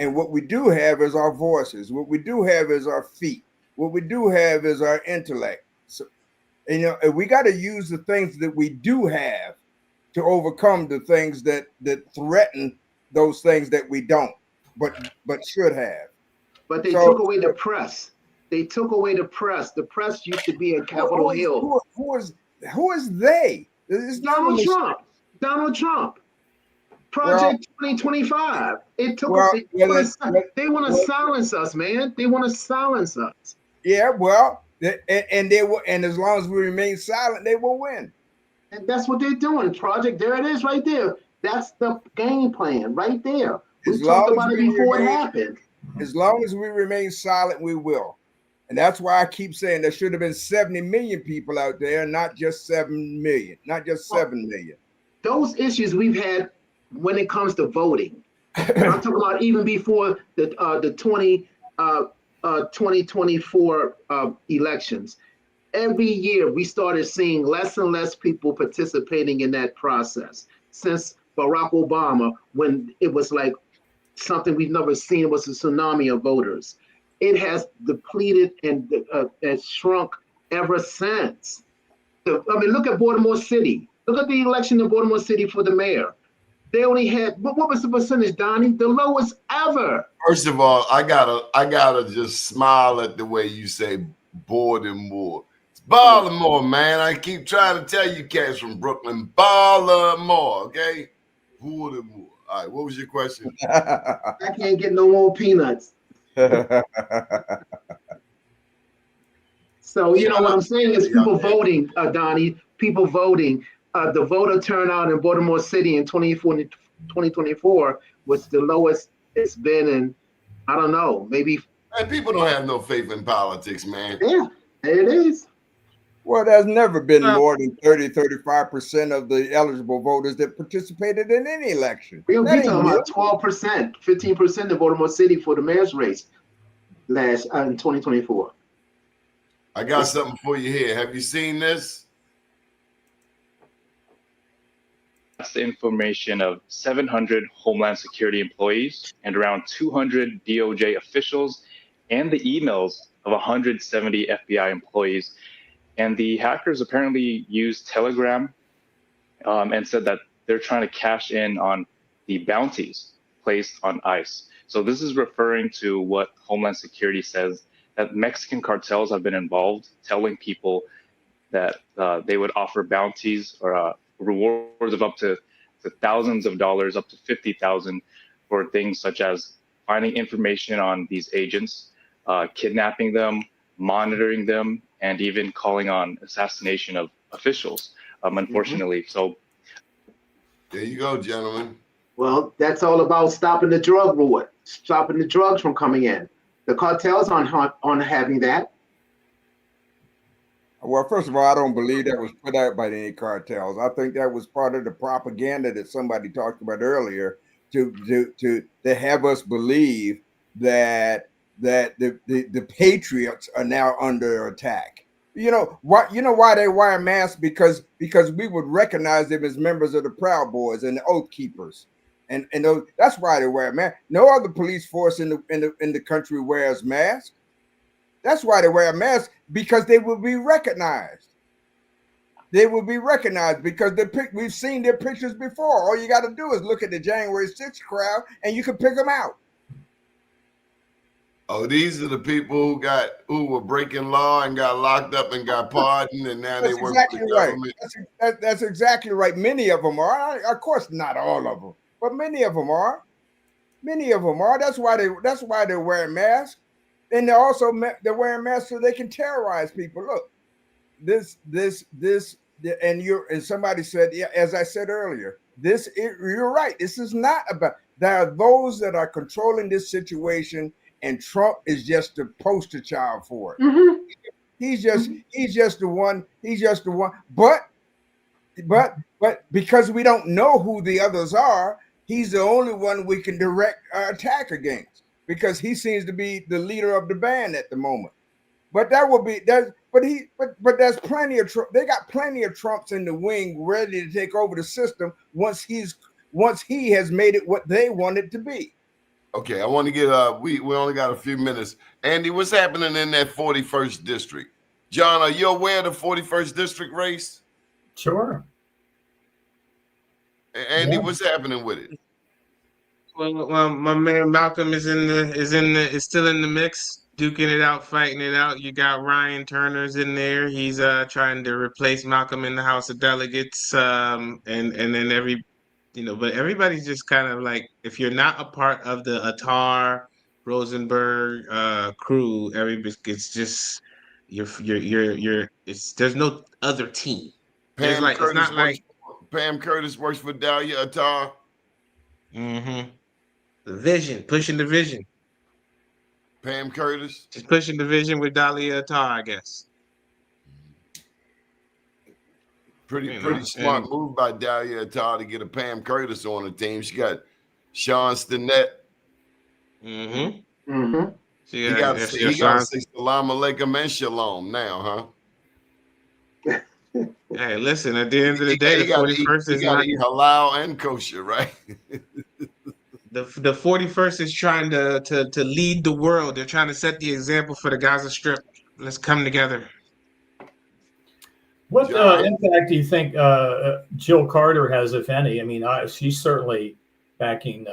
And what we do have is our voices. What we do have is our feet. What we do have is our intellect. So, we got to use the things that we do have to overcome the things that threaten those things that we don't, but should have. But they took away the press. They took away the press. The press used to be at Capitol Hill. Who is they? It's Donald Trump. Donald Trump. Project 2025. It took they want to silence us, man. They want to silence us. Yeah, well, And they will, and as long as we remain silent, they will win. And that's what they're doing. Project, there it is right there. That's the game plan right there. We talked about it before it happened. As long as we remain silent, we will. And that's why I keep saying there should have been 70 million people out there, not just 7 million, not just 7 million. Those issues we've had when it comes to voting. I'm talking about even before the 2024 elections. Every year we started seeing less and less people participating in that process. Since Barack Obama, when it was like something we've never seen, it was a tsunami of voters. It has depleted and shrunk ever since. I mean, look at Baltimore City. Look at the election in Baltimore City for the mayor. They only had, what was the percentage, Donnie? The lowest ever. First of all, I gotta just smile at the way you say Baltimore. It's Baltimore, man. I keep trying to tell you cats from Brooklyn, Baltimore, okay? Baltimore. All right, what was your question? I can't get no more peanuts. So, you know what I'm saying is people voting, Donnie, people voting. The voter turnout in Baltimore City in 2024 was the lowest it's been in, I don't know, maybe. Man, people don't have no faith in politics, man. Yeah, it is. Well, there's never been more than 35% of the eligible voters that participated in any election. We're talking about 12%, 15% of Baltimore City for the mayor's race in 2024. I got something for you here. Have you seen this? That's the information of 700 Homeland Security employees and around 200 DOJ officials and the emails of 170 FBI employees. And the hackers apparently used Telegram and said that they're trying to cash in on the bounties placed on ICE. So this is referring to what Homeland Security says, that Mexican cartels have been involved, telling people that they would offer bounties or rewards of up to thousands of dollars, up to 50,000 for things such as finding information on these agents, kidnapping them, monitoring them, and even calling on assassination of officials, unfortunately. So there you go, gentlemen. Well, that's all about stopping the drug war, stopping the drugs from coming in. The cartels aren't having that. Well, first of all, I don't believe that was put out by any cartels. I think that was part of the propaganda that somebody talked about earlier to have us believe that the patriots are now under attack. You know why they wear masks? Because we would recognize them as members of the Proud Boys and the Oath Keepers. And that's why they wear masks. No other police force in the country wears masks. That's why they wear masks, because they will be recognized. They will be recognized because we've seen their pictures before. All you got to do is look at the January 6th crowd and you can pick them out. Oh, these are the people who were breaking law and got locked up and got pardoned, and now they work for the government. That's exactly right. Many of them are. Of course, not all of them, but many of them are. Many of them are. That's why they're wearing masks. And they're wearing masks so they can terrorize people. Look, and somebody said, yeah, as I said earlier, you're right. This is not about. There are those that are controlling this situation, and Trump is just the poster child for it. Mm-hmm. He's just the one. He's just the one. But because we don't know who the others are, he's the only one we can direct our attack against, because he seems to be the leader of the band at the moment. But there's plenty of Trump. They got plenty of Trumps in the wing ready to take over the system once he has made it what they want it to be. Okay, I want to get we only got a few minutes. Andy, what's happening in that 41st district? John, are you aware of the 41st district race? Sure. Andy, what's happening with it? Well, my man Malcolm is still in the mix, duking it out, fighting it out. You got Ryan Turner's in there. He's trying to replace Malcolm in the House of Delegates. And then but everybody's just kind of like, if you're not a part of the Attar Rosenberg crew, it's just there's no other team. There's like it's not like Pam Curtis works for Dahlia Attar. the vision, pushing the vision. Pam Curtis. She's pushing the vision with Dahlia Attar, I guess. Pretty smart move by Dahlia Attar to get a Pam Curtis on the team. She got Sean Stinnett. He got to say salam alaikum and shalom now, huh? Hey, listen, at the end of the day, the 41st is not halal and kosher, right? The 41st is trying to lead the world. They're trying to set the example for the Gaza Strip. Let's come together. What impact do you think Jill Carter has, if any? I mean, she's certainly backing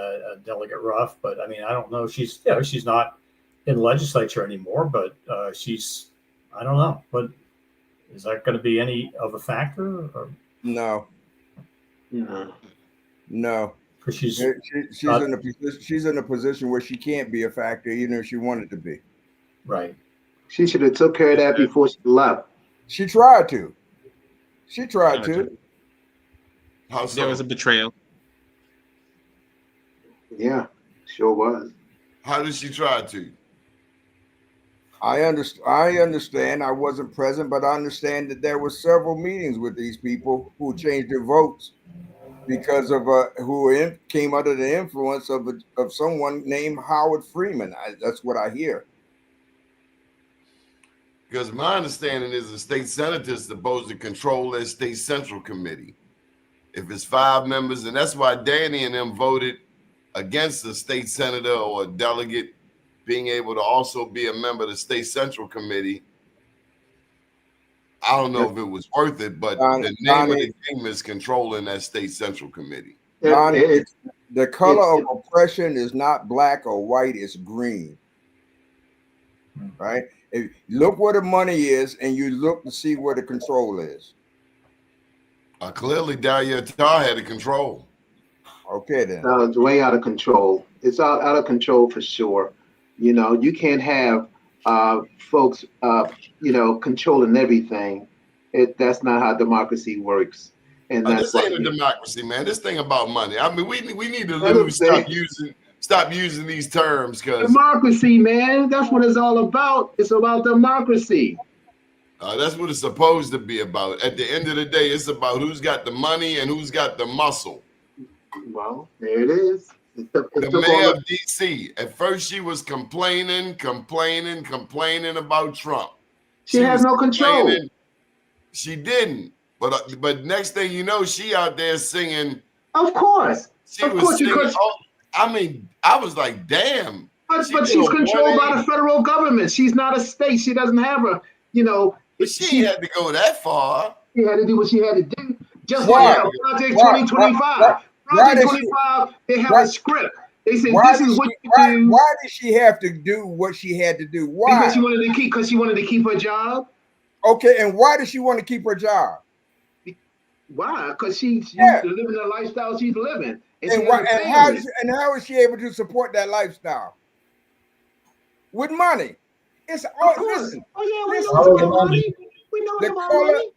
Delegate Ruff, but I mean, I don't know. She's not in the legislature anymore, but I don't know. But is that going to be any of a factor? Or? No. Because she's in a position where she can't be a factor, even if she wanted to be. Right. She should have took care of that before she left. She tried to. How so? There was a betrayal. Yeah, sure was. How did she try to? I understand. I wasn't present, but I understand that there were several meetings with these people who changed their votes because of who came under the influence of someone named Howard Freeman. That's what I hear. Because my understanding is the state senator is supposed to control their state central committee. If it's 5 members, and that's why Danny and them voted against the state senator or a delegate being able to also be a member of the state central committee. I don't know if it was worth it, but the name of the game is controlling that state central committee. The color of oppression is not black or white, it's green. Right? If you look where the money is and you look to see where the control is. Clearly, Dahlia Attar had the control. Okay, then. It's way out of control. It's out of control for sure. You know, you can't have folks, controlling everything. That's not how democracy works. And that's this ain't a democracy, man. This thing about money. I mean, we need to stop using these terms because democracy, man. That's what it's all about. It's about democracy. That's what it's supposed to be about. At the end of the day, it's about who's got the money and who's got the muscle. Well, there it is. The mayor of D.C. At first, she was complaining about Trump. She has no control. She didn't. But next thing you know, she out there singing. Of course. She was singing. I mean, I was like, damn. But she's controlled by the federal government. She's not a state. She doesn't have a, But she had to go that far. She had to do what she had to do. Just like Project 2025. Project 25, they have a script. They said this is what you do. Why did she have to do what she had to do? Why? Because she wanted to keep her job. Okay, and why does she want to keep her job? Why? Because she's living the lifestyle she's living. And how is she able to support that lifestyle? With money. It's all listen. Oh yeah, we know money. We know money.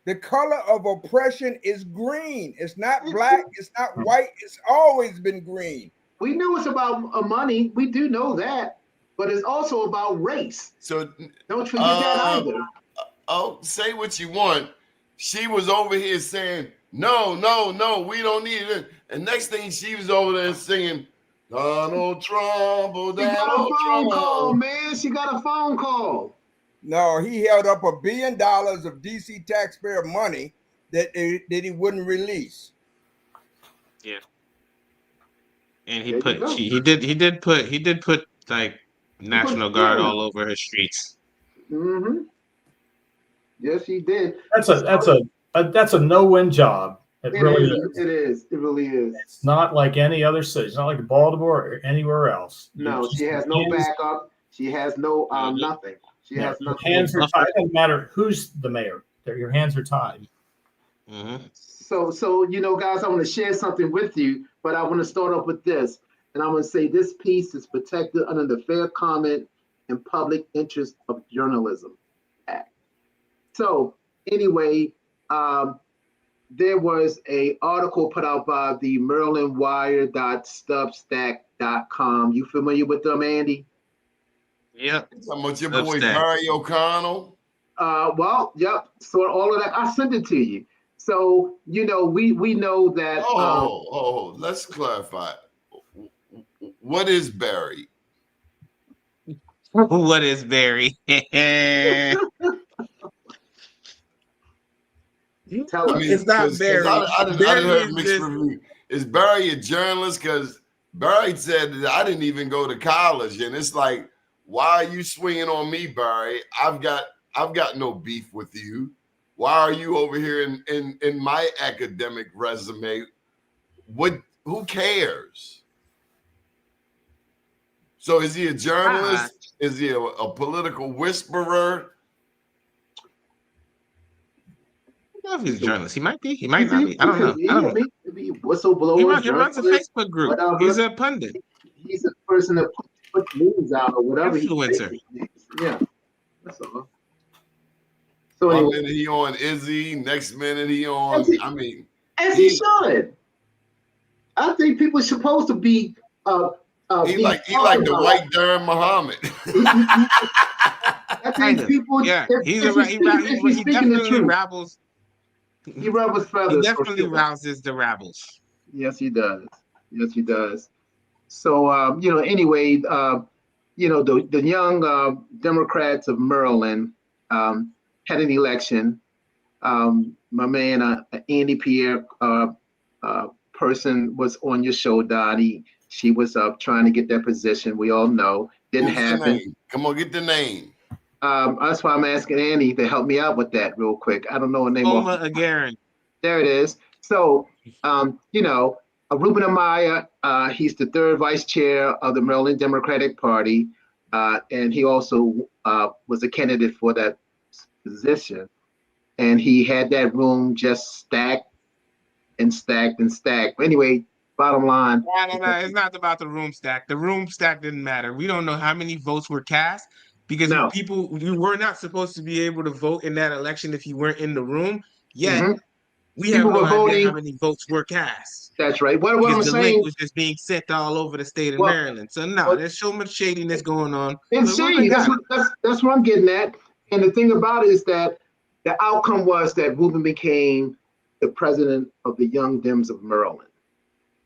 The color of oppression is green. It's not black. It's not white. It's always been green. We know it's about money. We do know that, but it's also about race. So don't forget that either. Say what you want. She was over here saying, no, we don't need it. And next thing she was over there singing, Donald Trump, oh, She got a phone call, man. She got a phone call. No, he held up $1 billion of DC taxpayer money that he wouldn't release. Yeah. And he did put like National Guard all over her streets. Mm-hmm. Yes, he did. That's a no-win job. It really is. It is. It really is. It's not like any other city. It's not like Baltimore or anywhere else. No, she has no backup. She has no nothing. She has nothing. Hands are tied. It doesn't matter who's the mayor. Your hands are tied. Mm-hmm. So guys, I want to share something with you, but I want to start off with this, and I'm going to say this piece is protected under the fair comment and public interest of journalism. So anyway, there was a article put out by the MarylandWire.substack.com. You familiar with them, Andy? Yep. Talking about your boy Substack. Barry O'Connell. Well, yep. So all of that, I sent it to you. So we know that. Let's clarify. What is Barry? What is Barry? Tell us. It's not Barry. I didn't heard mixed review. Is Barry a journalist? Because Barry said that I didn't even go to college, and it's like, why are you swinging on me, Barry? I've got no beef with you. Why are you over here in my academic resume? Who cares? So is he a journalist? Is he a political whisperer? I don't know if he's a journalist. He might be. He might not be. I don't know. Maybe whistleblower. He runs a Facebook group. Whatever. He's a pundit. He's a person that puts news out or whatever. Influencer. Yeah, that's all. So One anyway, minute he on Izzy, next minute he on. As he should. I think people are supposed to be. He like the white Darren Muhammad. I think people. Yeah, he definitely rabbles. He ruffles feathers. He definitely rouses the rabbles. Yes, he does. Yes, he does. So anyway, the young Democrats of Maryland had an election. My man Andy Pierre person was on your show, Donnie. She was up trying to get that position. We all know didn't happen. Come on, get the name. That's why I'm asking Andy to help me out with that real quick. I don't know her name. Oma Agarin. There it is. So, Ruben Amaya, he's the third vice chair of the Maryland Democratic Party, and he also was a candidate for that position. And he had that room just stacked and stacked and stacked. But anyway, bottom line. No, it's not about the room stack. The room stack didn't matter. We don't know how many votes were cast because you were not supposed to be able to vote in that election if you weren't in the room. Yet, we have no idea how many votes were cast. That's right. What I'm saying, link was just being sent all over the state of Maryland. So there's so much shadiness going on. It's shady. That's what I'm getting at. And the thing about it is that the outcome was that Ruben became the president of the Young Dems of Maryland.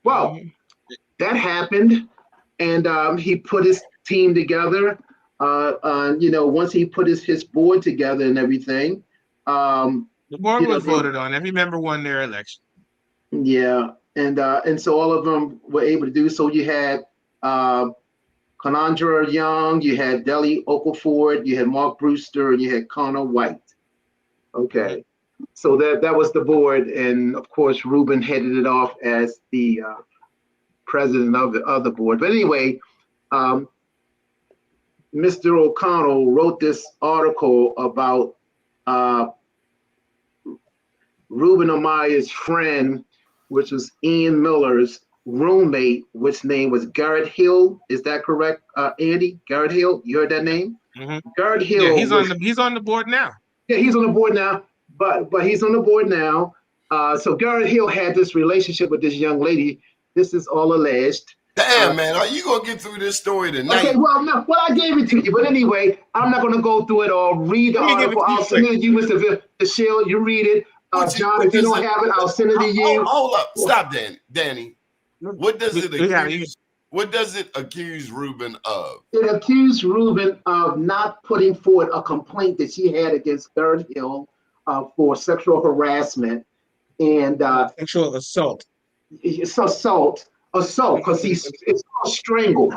Well, that happened, and he put his team together. Once he put his board together and everything. The board was voted on. Every member won their election. Yeah, and so all of them were able to do so. You had Conandra Young, you had Deli Ogleford, you had Mark Brewster, and you had Connor White. Okay, so that was the board, and of course Ruben headed it off as the president of the board. But anyway, Mr. O'Connell wrote this article about Ruben Amaya's friend, which was Ian Miller's roommate, which name was Garrett Hill. Is that correct, Andy? Garrett Hill? You heard that name? Mm-hmm. Garrett Hill. Yeah, he's on the board now. Yeah, he's on the board now. But he's on the board now. So Garrett Hill had this relationship with this young lady. This is all alleged. Damn, man, are you gonna get through this story tonight? Okay, well, I gave it to you, but anyway, I'm not gonna go through it all. Read the article. I'll send it to you, Mr. Dashiell. You read it. John, if you don't have it, I'll send it to you. Hold up, stop, Danny. What does it accuse Ruben of? It accused Ruben of not putting forward a complaint that she had against Garrett Hill for sexual harassment and sexual assault. It's assault, because it's called strangled.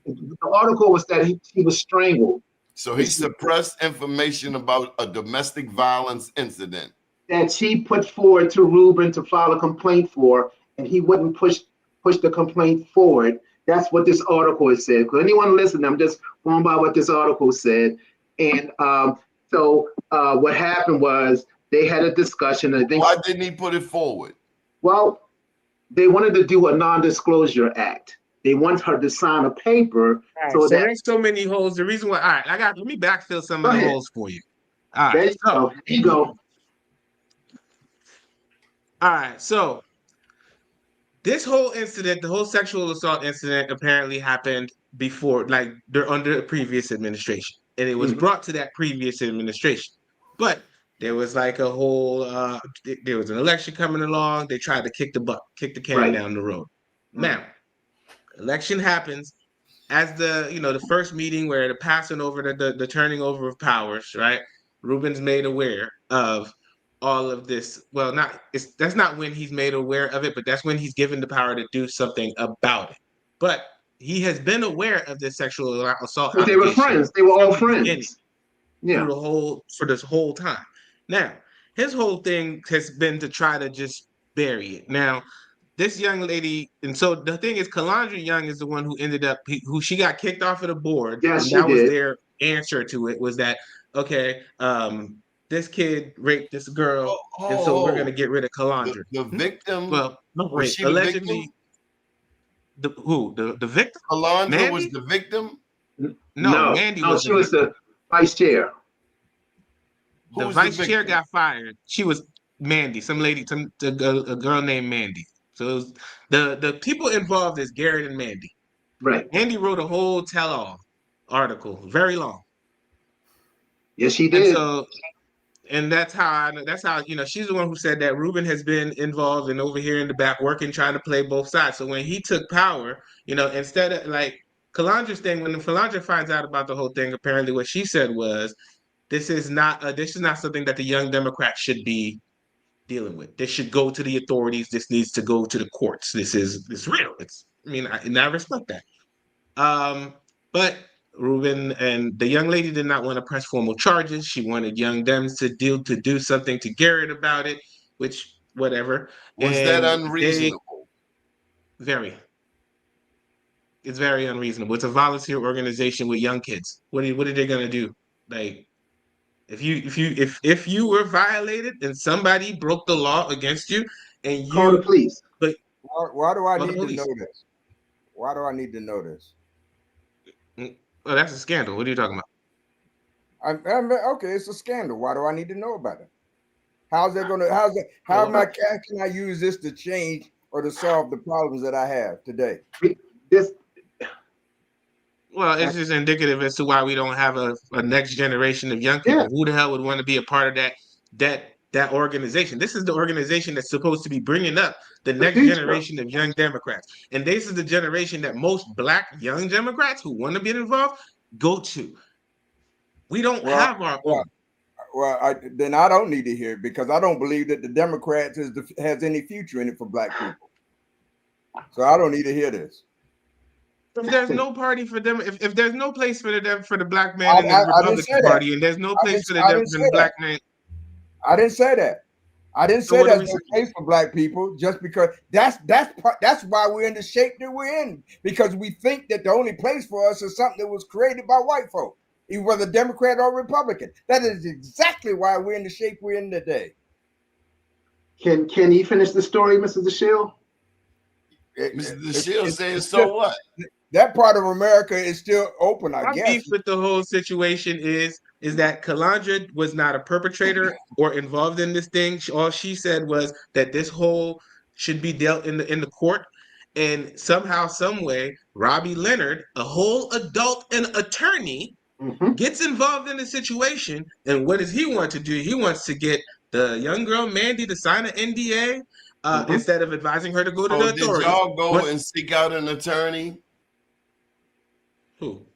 The article was that he was strangled. So he suppressed information about a domestic violence incident that she put forward to Ruben to file a complaint for, and he wouldn't push the complaint forward. That's what this article has said. For anyone listening, I'm just going by what this article said. And so what happened was they had a discussion. I think. Why didn't he put it forward? Well, they wanted to do a non-disclosure act. They want her to sign a paper. So there's so many holes. The reason why, let me backfill some of the holes for you. All There right. you go. There you go. All right. So this whole incident, the whole sexual assault incident, apparently happened before, like they're under a previous administration, and it was Mhm. brought to that previous administration. But there was like a whole, there was an election coming along. They tried to kick the can Right. down the road. Now, election happens as the first meeting where the passing over the turning over of powers, right? Ruben's made aware of all of this. Well, that's not when he's made aware of it, but that's when he's given the power to do something about it. But he has been aware of this sexual assault But they were allegation friends. They were all from the beginning friends. Yeah. for this whole time. Now, his whole thing has been to try to just bury it. Now, this young lady, and so the thing is, Calandra Young is the one who ended up, who she got kicked off of the board, Yes, and she that was did. their answer to it. Was that okay? This kid raped this girl, and so we're gonna get rid of Calandra. The victim, Well, no, was wait, she the allegedly, victim? the victim? Alondra was Mandy? the victim? No, No, Mandy no, was she the was victim. the vice chair. Who The was the vice chair victim? got fired. She was Mandy, some lady, a girl named Mandy. So it was the people involved is Garrett and Mandy. Right. Mandy wrote a whole tell-all article, very long, Yes, she and did. so and that's how she's the one who said that Ruben has been involved and over here in the back working, trying to play both sides. So when he took power, instead of like Calandra's thing, when Calandra finds out about the whole thing, apparently what she said was, this is not something that the young Democrats should be dealing with. This should go to the authorities. This needs to go to the courts. It's real. And I respect that. But Ruben and the young lady did not want to press formal charges. She wanted young Dems to do something to Garrett about it, which whatever. Was that And they unreasonable? very it's very unreasonable. It's a volunteer organization with young kids. What are they gonna do? Like if you were violated and somebody broke the law against you and Call the police. but Why do I call the need to know police. this? Why do I need to know this? Well, that's a scandal. What are you talking about? Okay, it's a scandal. Why do I need to know about it? How's that going to? How can I use this to change or to solve the problems that I have today? This Well, it's just indicative as to why we don't have a next generation of young people. Yeah. Who the hell would want to be a part of that organization? This is the organization that's supposed to be bringing up the next future. generation of young Democrats, and this is the generation that most Black young Democrats who want to be involved go to. We don't have our own. Then I don't need to hear it because I don't believe that the Democrats has any future in it for Black people. So I don't need to hear this. If there's no party for them, if there's no place for the Black man in the Republican Party, and there's no place for the Black man, I didn't say that. I didn't say what there's do we no say? place for Black people just because that's why we're in the shape that we're in, because we think that the only place for us is something that was created by white folk, whether Democrat or Republican. That is exactly why we're in the shape we're in today. Can he finish the story, Mr. Dashiell? Mr. Dashiell saying so what? That part of America is still open, I My guess. beef with the whole situation is that Calandra was not a perpetrator or involved in this thing. All she said was that this whole should be dealt in the court, and somehow, some way, Robbie Leonard, a whole adult and attorney, gets involved in the situation. And what does he want to do? He wants to get the young girl Mandy to sign an NDA instead of advising her to go to the authorities. Did y'all go and seek out an attorney? Who?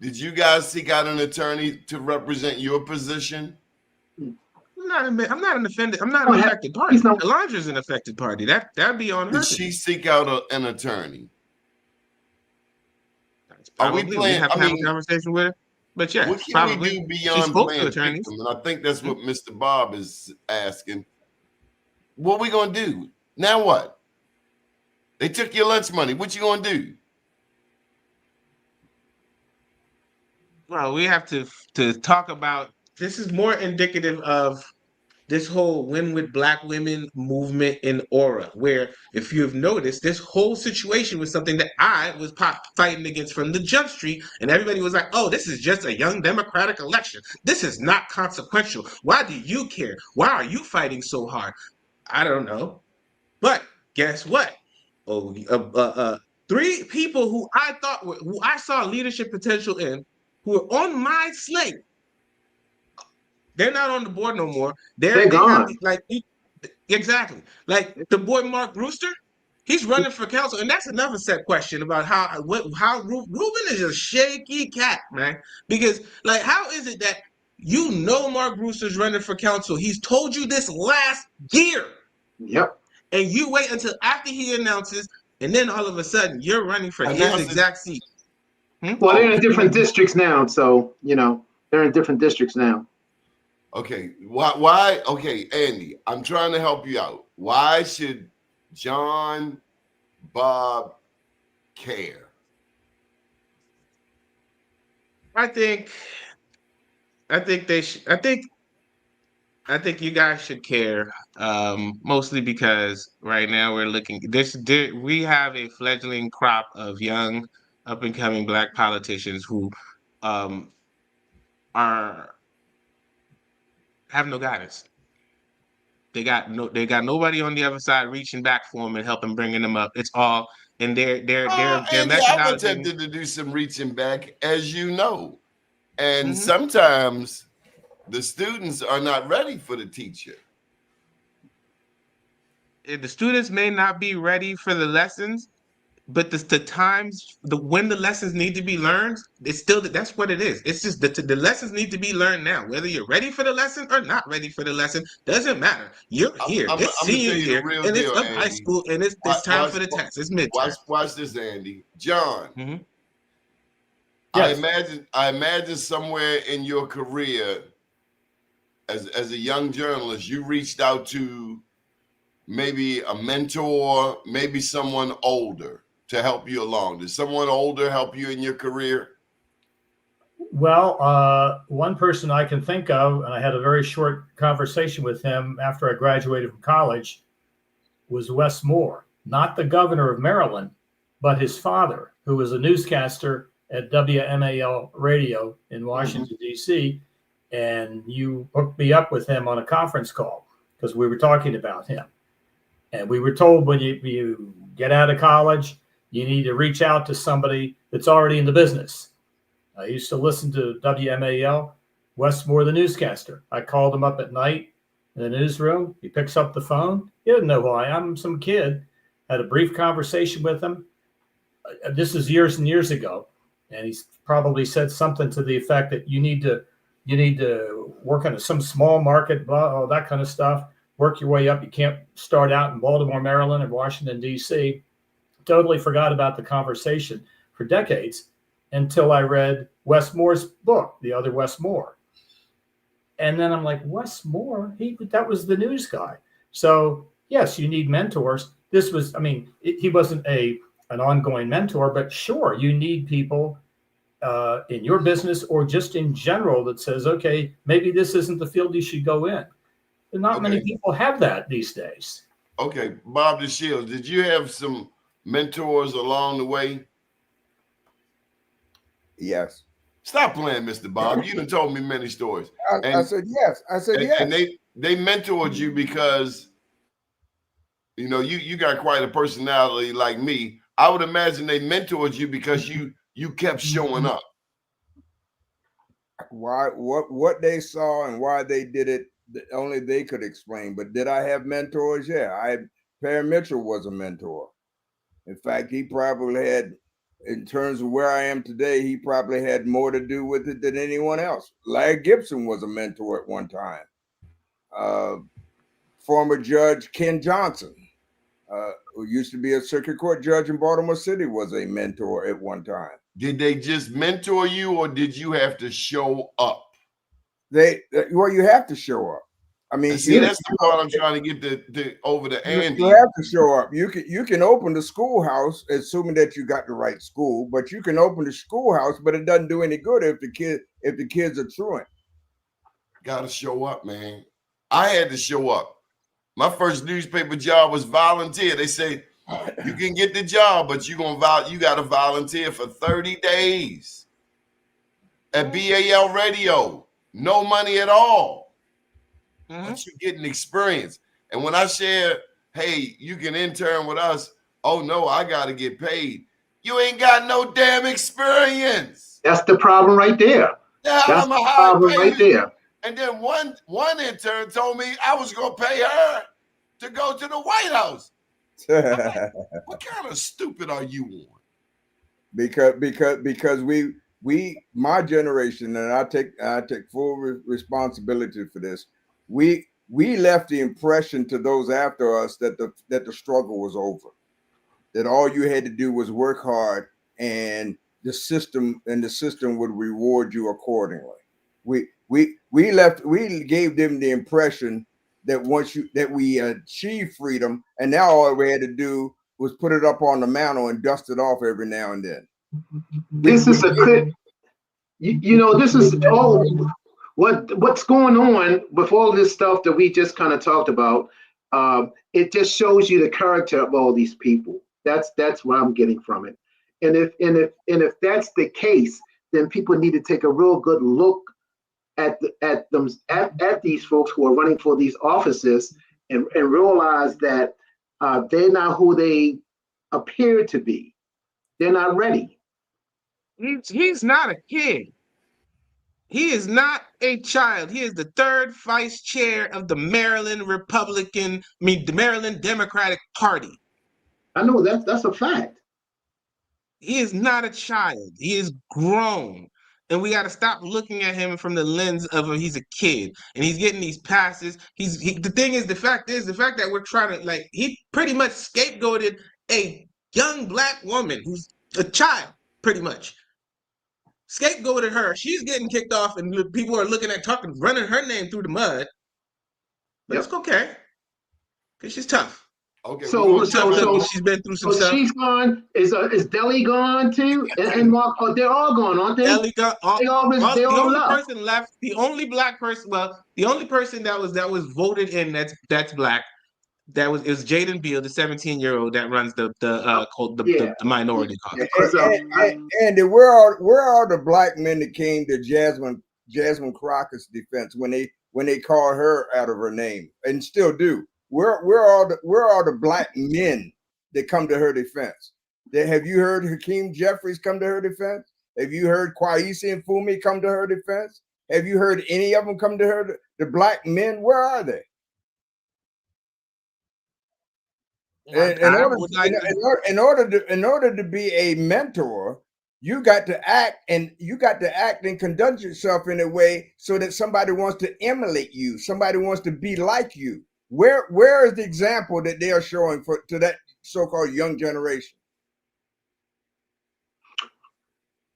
Did you guys seek out an attorney to represent your position? I'm not an offended. I'm not an affected party. Calandra's an affected party. That'd be on her. Did she seek out an attorney? Are we playing? Have a conversation with her? But yeah, what can probably. we do beyond She spoke playing to attorneys, victim? And I think that's what Mr. Bob is asking. What we gonna do now? What? They took your lunch money. What you gonna do? Well, we have to talk about. This is more indicative of this whole win with black women movement in aura, where if you've noticed, this whole situation was something that I was fighting against from the jump street, and everybody was like, oh, this is just a young democratic election. This is not consequential. Why do you care? Why are you fighting so hard? I don't know. But guess what? Oh, three people who I saw leadership potential in, who were on my slate. They're not on the board no more. They're gone. Exactly. Like the boy Mark Brewster, he's running for council, and that's another set question about how Ruben is a shaky cat, man. Because like, how is it that Mark Brewster's running for council? He's told you this last year. Yep. And you wait until after he announces, and then all of a sudden you're running for his exact seat. Well, they're in different districts now, so they're in different districts now. Okay, why? Okay, Andy, I'm trying to help you out. Why should John Bob care? I think they should. I think you guys should care, mostly because right now we're looking. We have a fledgling crop of young, up and coming black politicians who have no guidance. They got nobody on the other side reaching back for them and helping bringing them up. It's all and their Andy, I've attempted to do some reaching back, as you know, and sometimes the students are not ready for the teacher. The students may not be ready for the lessons, but the times when the lessons need to be learned, it's still that's what it is. It's just the lessons need to be learned now. Whether you're ready for the lesson or not ready for the lesson doesn't matter. You're here. It's senior year, and it's up high school, and it's time for the test. It's midterm. Watch this, Andy. John. Yes. I imagine somewhere in your career as a young journalist, you reached out to maybe a mentor, maybe someone older to help you along. Did someone older help you in your career? Well, one person I can think of, and I had a very short conversation with him after I graduated from college, was Wes Moore, not the governor of Maryland, but his father, who was a newscaster at WMAL radio in Washington, D.C., and you hooked me up with him on a conference call because we were talking about him. And we were told when you get out of college, you need to reach out to somebody that's already in the business. I used to listen to WMAL, Wes Moore, the newscaster. I called him up at night in the newsroom. He picks up the phone. He didn't know who I am. I'm some kid. Had a brief conversation with him. This is years and years ago. And he's probably said something to the effect that you need to work on some small market, blah, all that kind of stuff. Work your way up. You can't start out in Baltimore, Maryland, or Washington, D.C. Totally forgot about the conversation for decades until I read Wes Moore's book, The Other Wes Moore. And then I'm like, Wes Moore? That was the news guy. So, yes, you need mentors. This was, he wasn't an ongoing mentor, but sure, you need people in your business or just in general that says, okay, maybe this isn't the field you should go in. Not many people have that these days. Okay, Bob Dashiell, did you have some mentors along the way? Yes. Stop playing, Mr. Bob. You done told me many stories. I said yes. Yes. And they mentored you because, you got quite a personality like me. I would imagine they mentored you because you kept showing up. Why? What they saw and why they did it, only they could explain. But did I have mentors? Yeah, Pierre Mitchell was a mentor. In fact, he probably had, in terms of where I am today, he probably had more to do with it than anyone else. Larry Gibson was a mentor at one time. Former Judge Ken Johnson, who used to be a circuit court judge in Baltimore City, was a mentor at one time. Did they just mentor you, or did you have to show up? You have to show up. See, that's the part I'm trying to get over to Andy. You have to show up. You can open the schoolhouse, assuming that you got the right school, but you can open the schoolhouse, but it doesn't do any good if the kids are truant. Got to show up, man. I had to show up. My first newspaper job was volunteer. They say you can get the job, but you got to volunteer for 30 days at BAL Radio. No money at all, but you're getting experience. And when I share, hey, you can intern with us. Oh no, I got to get paid. You ain't got no damn experience. That's the problem right there. Yeah, That's the problem right there. And then one intern told me I was gonna pay her to go to the White House. Like, what kind of stupid are you on? Because we my generation, and I take full responsibility for this. We left the impression to those after us that the struggle was over, that all you had to do was work hard, and the system would reward you accordingly. We gave them the impression that we achieved freedom, and now all we had to do was put it up on the mantle and dust it off every now and then. This is all what's going on with all this stuff that we just kind of talked about. It just shows you the character of all these people. That's what I'm getting from it. And if that's the case, then people need to take a real good look at these folks who are running for these offices and realize that they're not who they appear to be. They're not ready. He's not a kid. He is not a child. He is the third vice chair of the Maryland Democratic Party. I know that's a fact. He is not a child. He is grown. And we got to stop looking at him from the lens of he's a kid and he's getting these passes. The fact that we're trying to, like, he pretty much scapegoated a young black woman who's a child, pretty much. Scapegoated her. She's getting kicked off and people are running her name through the mud. But It's okay. Because she's tough. Okay. So she's been through some stuff. She's gone. Is Deli gone too? And Mark, they're all gone, aren't they? Deli gone. The only person left. The only black person. Well, the only person that was voted in that's black. It was Jaden Beal, the 17-year-old that runs the minority caucus. And where are the black men that came to Jasmine Crockett's defense when they called her out of her name and still do? Where are the black men that come to her defense? Have you heard Hakeem Jeffries come to her defense? Have you heard Kwesi and Fumi come to her defense? Have you heard any of them come to her? The black men, where are they? In order to be a mentor, you got to act and conduct yourself in a way so that somebody wants to emulate you, somebody wants to be like you. Where is the example that they are showing to that so-called young generation?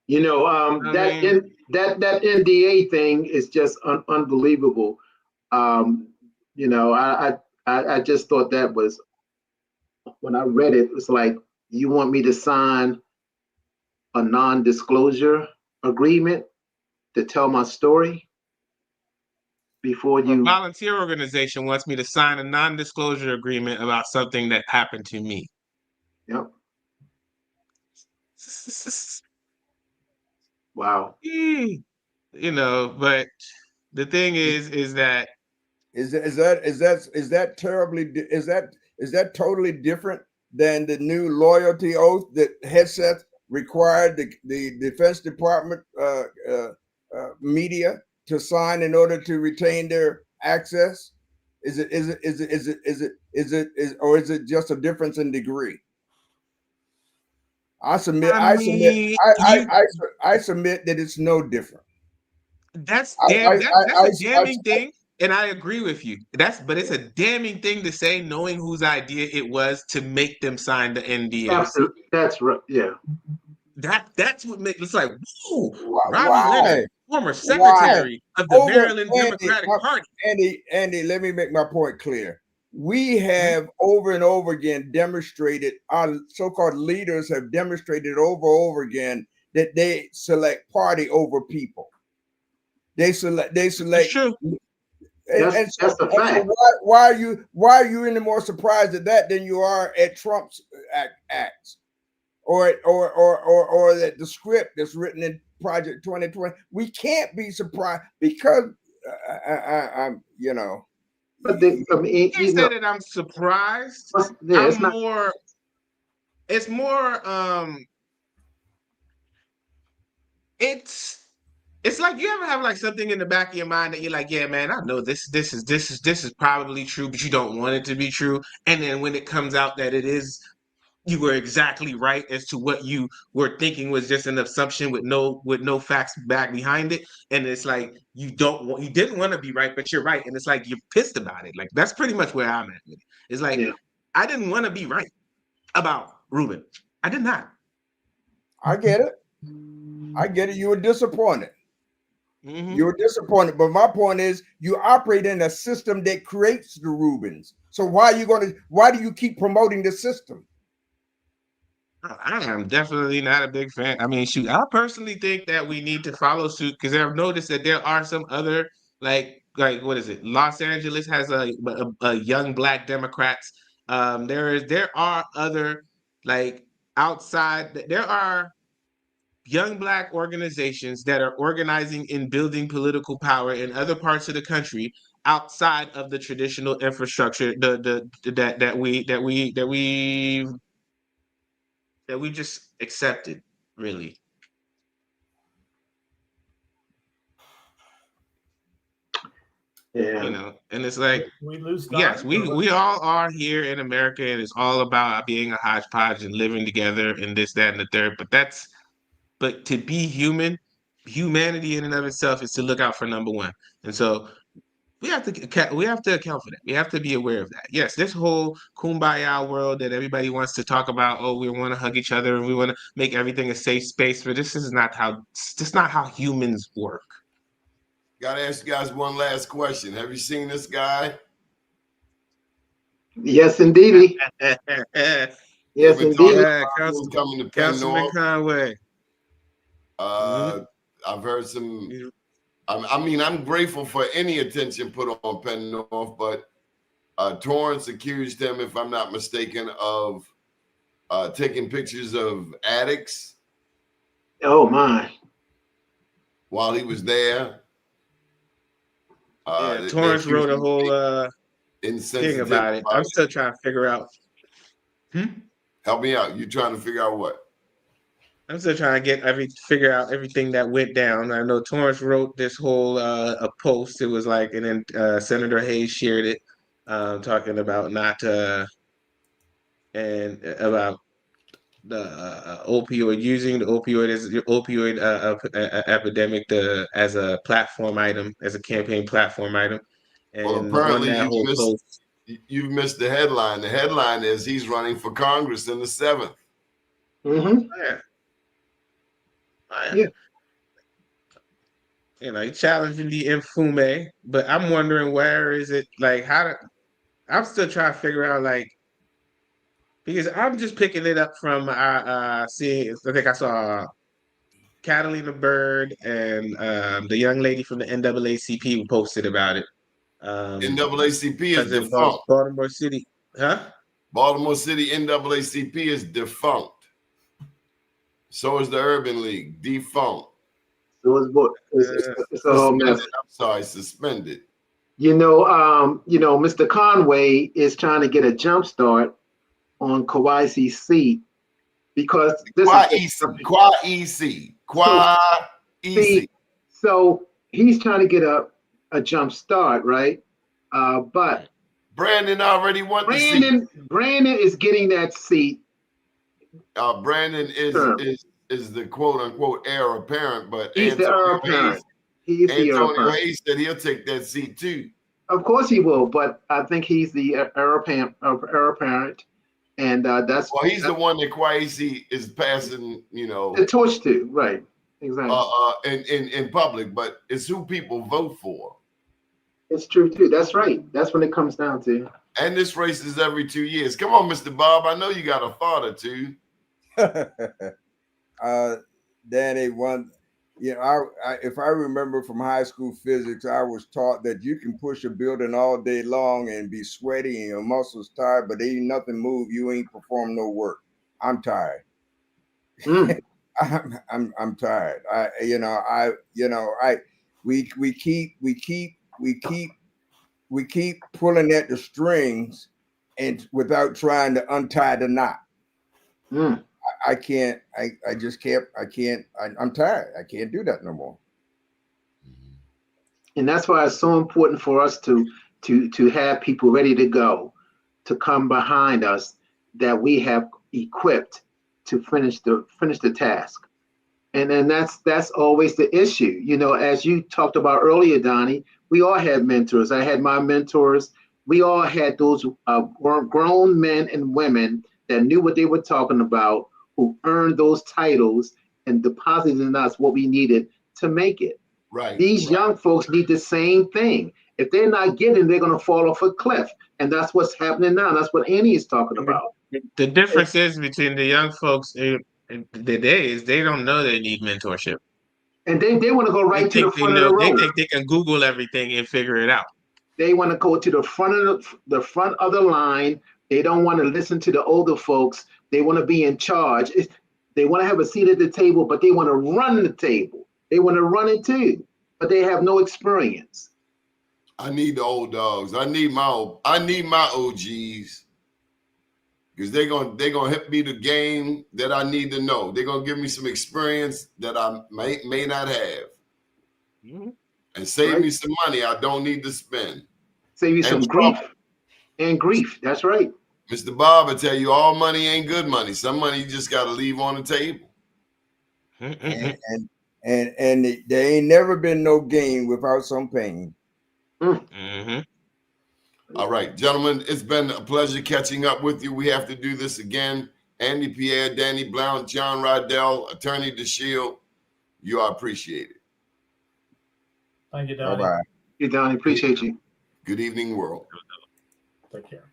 That NDA thing is just unbelievable. I just thought that was, when I read it, it's like, you want me to sign a non-disclosure agreement to tell my story? Before you, a volunteer organization wants me to sign a non-disclosure agreement about something that happened to me. Yep. Wow. But the thing is that totally different than the new loyalty oath that Hegseth required the Defense Department media to sign in order to retain their access? Is it just a difference in degree? I submit that it's no different. That's a damning thing, and I agree with you. But it's a damning thing to say, knowing whose idea it was to make them sign the NDA. Absolutely. That's right. Yeah. That's what makes it's like, whoa, Robbie Leonard, former secretary of the Maryland Democratic Party. Andy, let me make my point clear. We have over and over again demonstrated, our so-called leaders have demonstrated over again that they select party over people. They select. It's true. That's a fact. So why are you any more surprised at that than you are at Trump's acts, or that the script that's written in Project 2020? We can't be surprised because I'm But I can't say that I'm surprised. it's not. More. It's more. It's like you ever have like something in the back of your mind that you're like, yeah, man, I know this is probably true, but you don't want it to be true. And then when it comes out that it is, you were exactly right as to what you were thinking was just an assumption with no facts back behind it. And it's like you didn't want to be right, but you're right. And it's like you're pissed about it. Like that's pretty much where I'm at with it. It's like I didn't want to be right about Ruben. I did not. I get it. You were disappointed. Mm-hmm. You were disappointed. But my point is, you operate in a system that creates the Rubens. So why do you keep promoting the system? I am definitely not a big fan. I mean, shoot, I personally think that we need to follow suit because I've noticed that there are some other like what is it? Los Angeles has a young Black Democrats. There are other like outside. There are young Black organizations that are organizing and building political power in other parts of the country outside of the traditional infrastructure that we just accepted, really. Yeah. You know, and it's like, we lose God, yes, we all are here in America, and it's all about being a hodgepodge and living together and this, that, and the third. But to be humanity in and of itself is to look out for number one. And so we have to account for that. We have to be aware of that. Yes, this whole kumbaya world that everybody wants to talk about. Oh, we want to hug each other and we want to make everything a safe space. But this is not how humans work. Got to ask you guys one last question. Have you seen this guy? Yes, indeed. Yes, indeed. Coming to Penn Councilman North. Conway. I've heard some. I mean, I'm grateful for any attention put on Penn North, but Torrance accused him, if I'm not mistaken, of taking pictures of addicts. Oh my! While he was there. Torrance wrote a whole thing about it. I'm still trying to figure out. Help me out. You trying to figure out what? I'm still trying to figure out everything that went down. I know Torrance wrote this whole a post. It was like, and then Senator Hayes shared it, talking about and about the using the opioid epidemic as a platform item, as a campaign platform item. And well, apparently you've missed the headline. The headline is he's running for Congress in the 7th. Mm-hmm. Yeah. You know, challenging the infume, but I'm wondering where is it? Like, I'm still trying to figure out, like, because I'm just picking it up from seeing. I think I saw Catalina Bird and the young lady from the NAACP who posted about it. NAACP is defunct. Baltimore City, huh? Baltimore City NAACP is defunct. So is the Urban League, defunct. So it's a whole mess. I'm sorry, suspended. Mr. Conway is trying to get a jump start on Kawhi's seat because this is Kawhi. So he's trying to get a jump start, right? But Brandon already won the seat. Brandon is getting that seat. Brandon is the quote unquote heir apparent, but he's the heir apparent. Antonio Hayes said he'll take that seat too. Of course he will, but I think he's the heir apparent, and that's he's the one that Kawhi is passing, the torch to, right? Exactly. In public, but it's who people vote for. It's true too. That's right. That's when it comes down to. And this race is every 2 years. Come on, Mr. Bob. I know you got a thought or two. Danny, you know, if I remember from high school physics, I was taught that you can push a building all day long and be sweaty and your muscles tired, but ain't nothing move. You ain't perform no work. I'm tired. Mm. I'm tired. We keep pulling at the strings and without trying to untie the knot. Mm. I can't. I just can't. I'm tired. I can't do that no more. And that's why it's so important for us to have people ready to go, to come behind us, that we have equipped to finish the task. And then that's always the issue. You know, as you talked about earlier, Donnie, we all had mentors. I had my mentors. We all had those grown men and women that knew what they were talking about, who earned those titles and deposited in us what we needed to make it. Right. These young folks need the same thing. If they're not getting, they're going to fall off a cliff. And that's what's happening now. That's what Annie is talking about. The difference is between the young folks in the days, they don't know they need mentorship. And they want to go right to the front of the They road. think they can Google everything and figure it out. They want to go to the front of the line. They don't want to listen to the older folks. They want to be in charge. They want to have a seat at the table, but they want to run the table. They want to run it too, but they have no experience. I need the old dogs. I need my OGs. Because they're gonna help me the game that I need to know. They're gonna give me some experience that I may not have. Mm-hmm. And save me some money I don't need to spend. Save you some grief. And grief. That's right. Mr. Bob, I tell you, all money ain't good money. Some money you just gotta leave on the table. And there ain't never been no gain without some pain. Mm-hmm. All right, gentlemen, it's been a pleasure catching up with you. We have to do this again. Andy Pierre, Danny Blount, John Rydell, Attorney Dashiell, you are appreciated. Thank you, Donnie. Bye-bye. You, Donnie. Appreciate you. Good evening, world. Take care.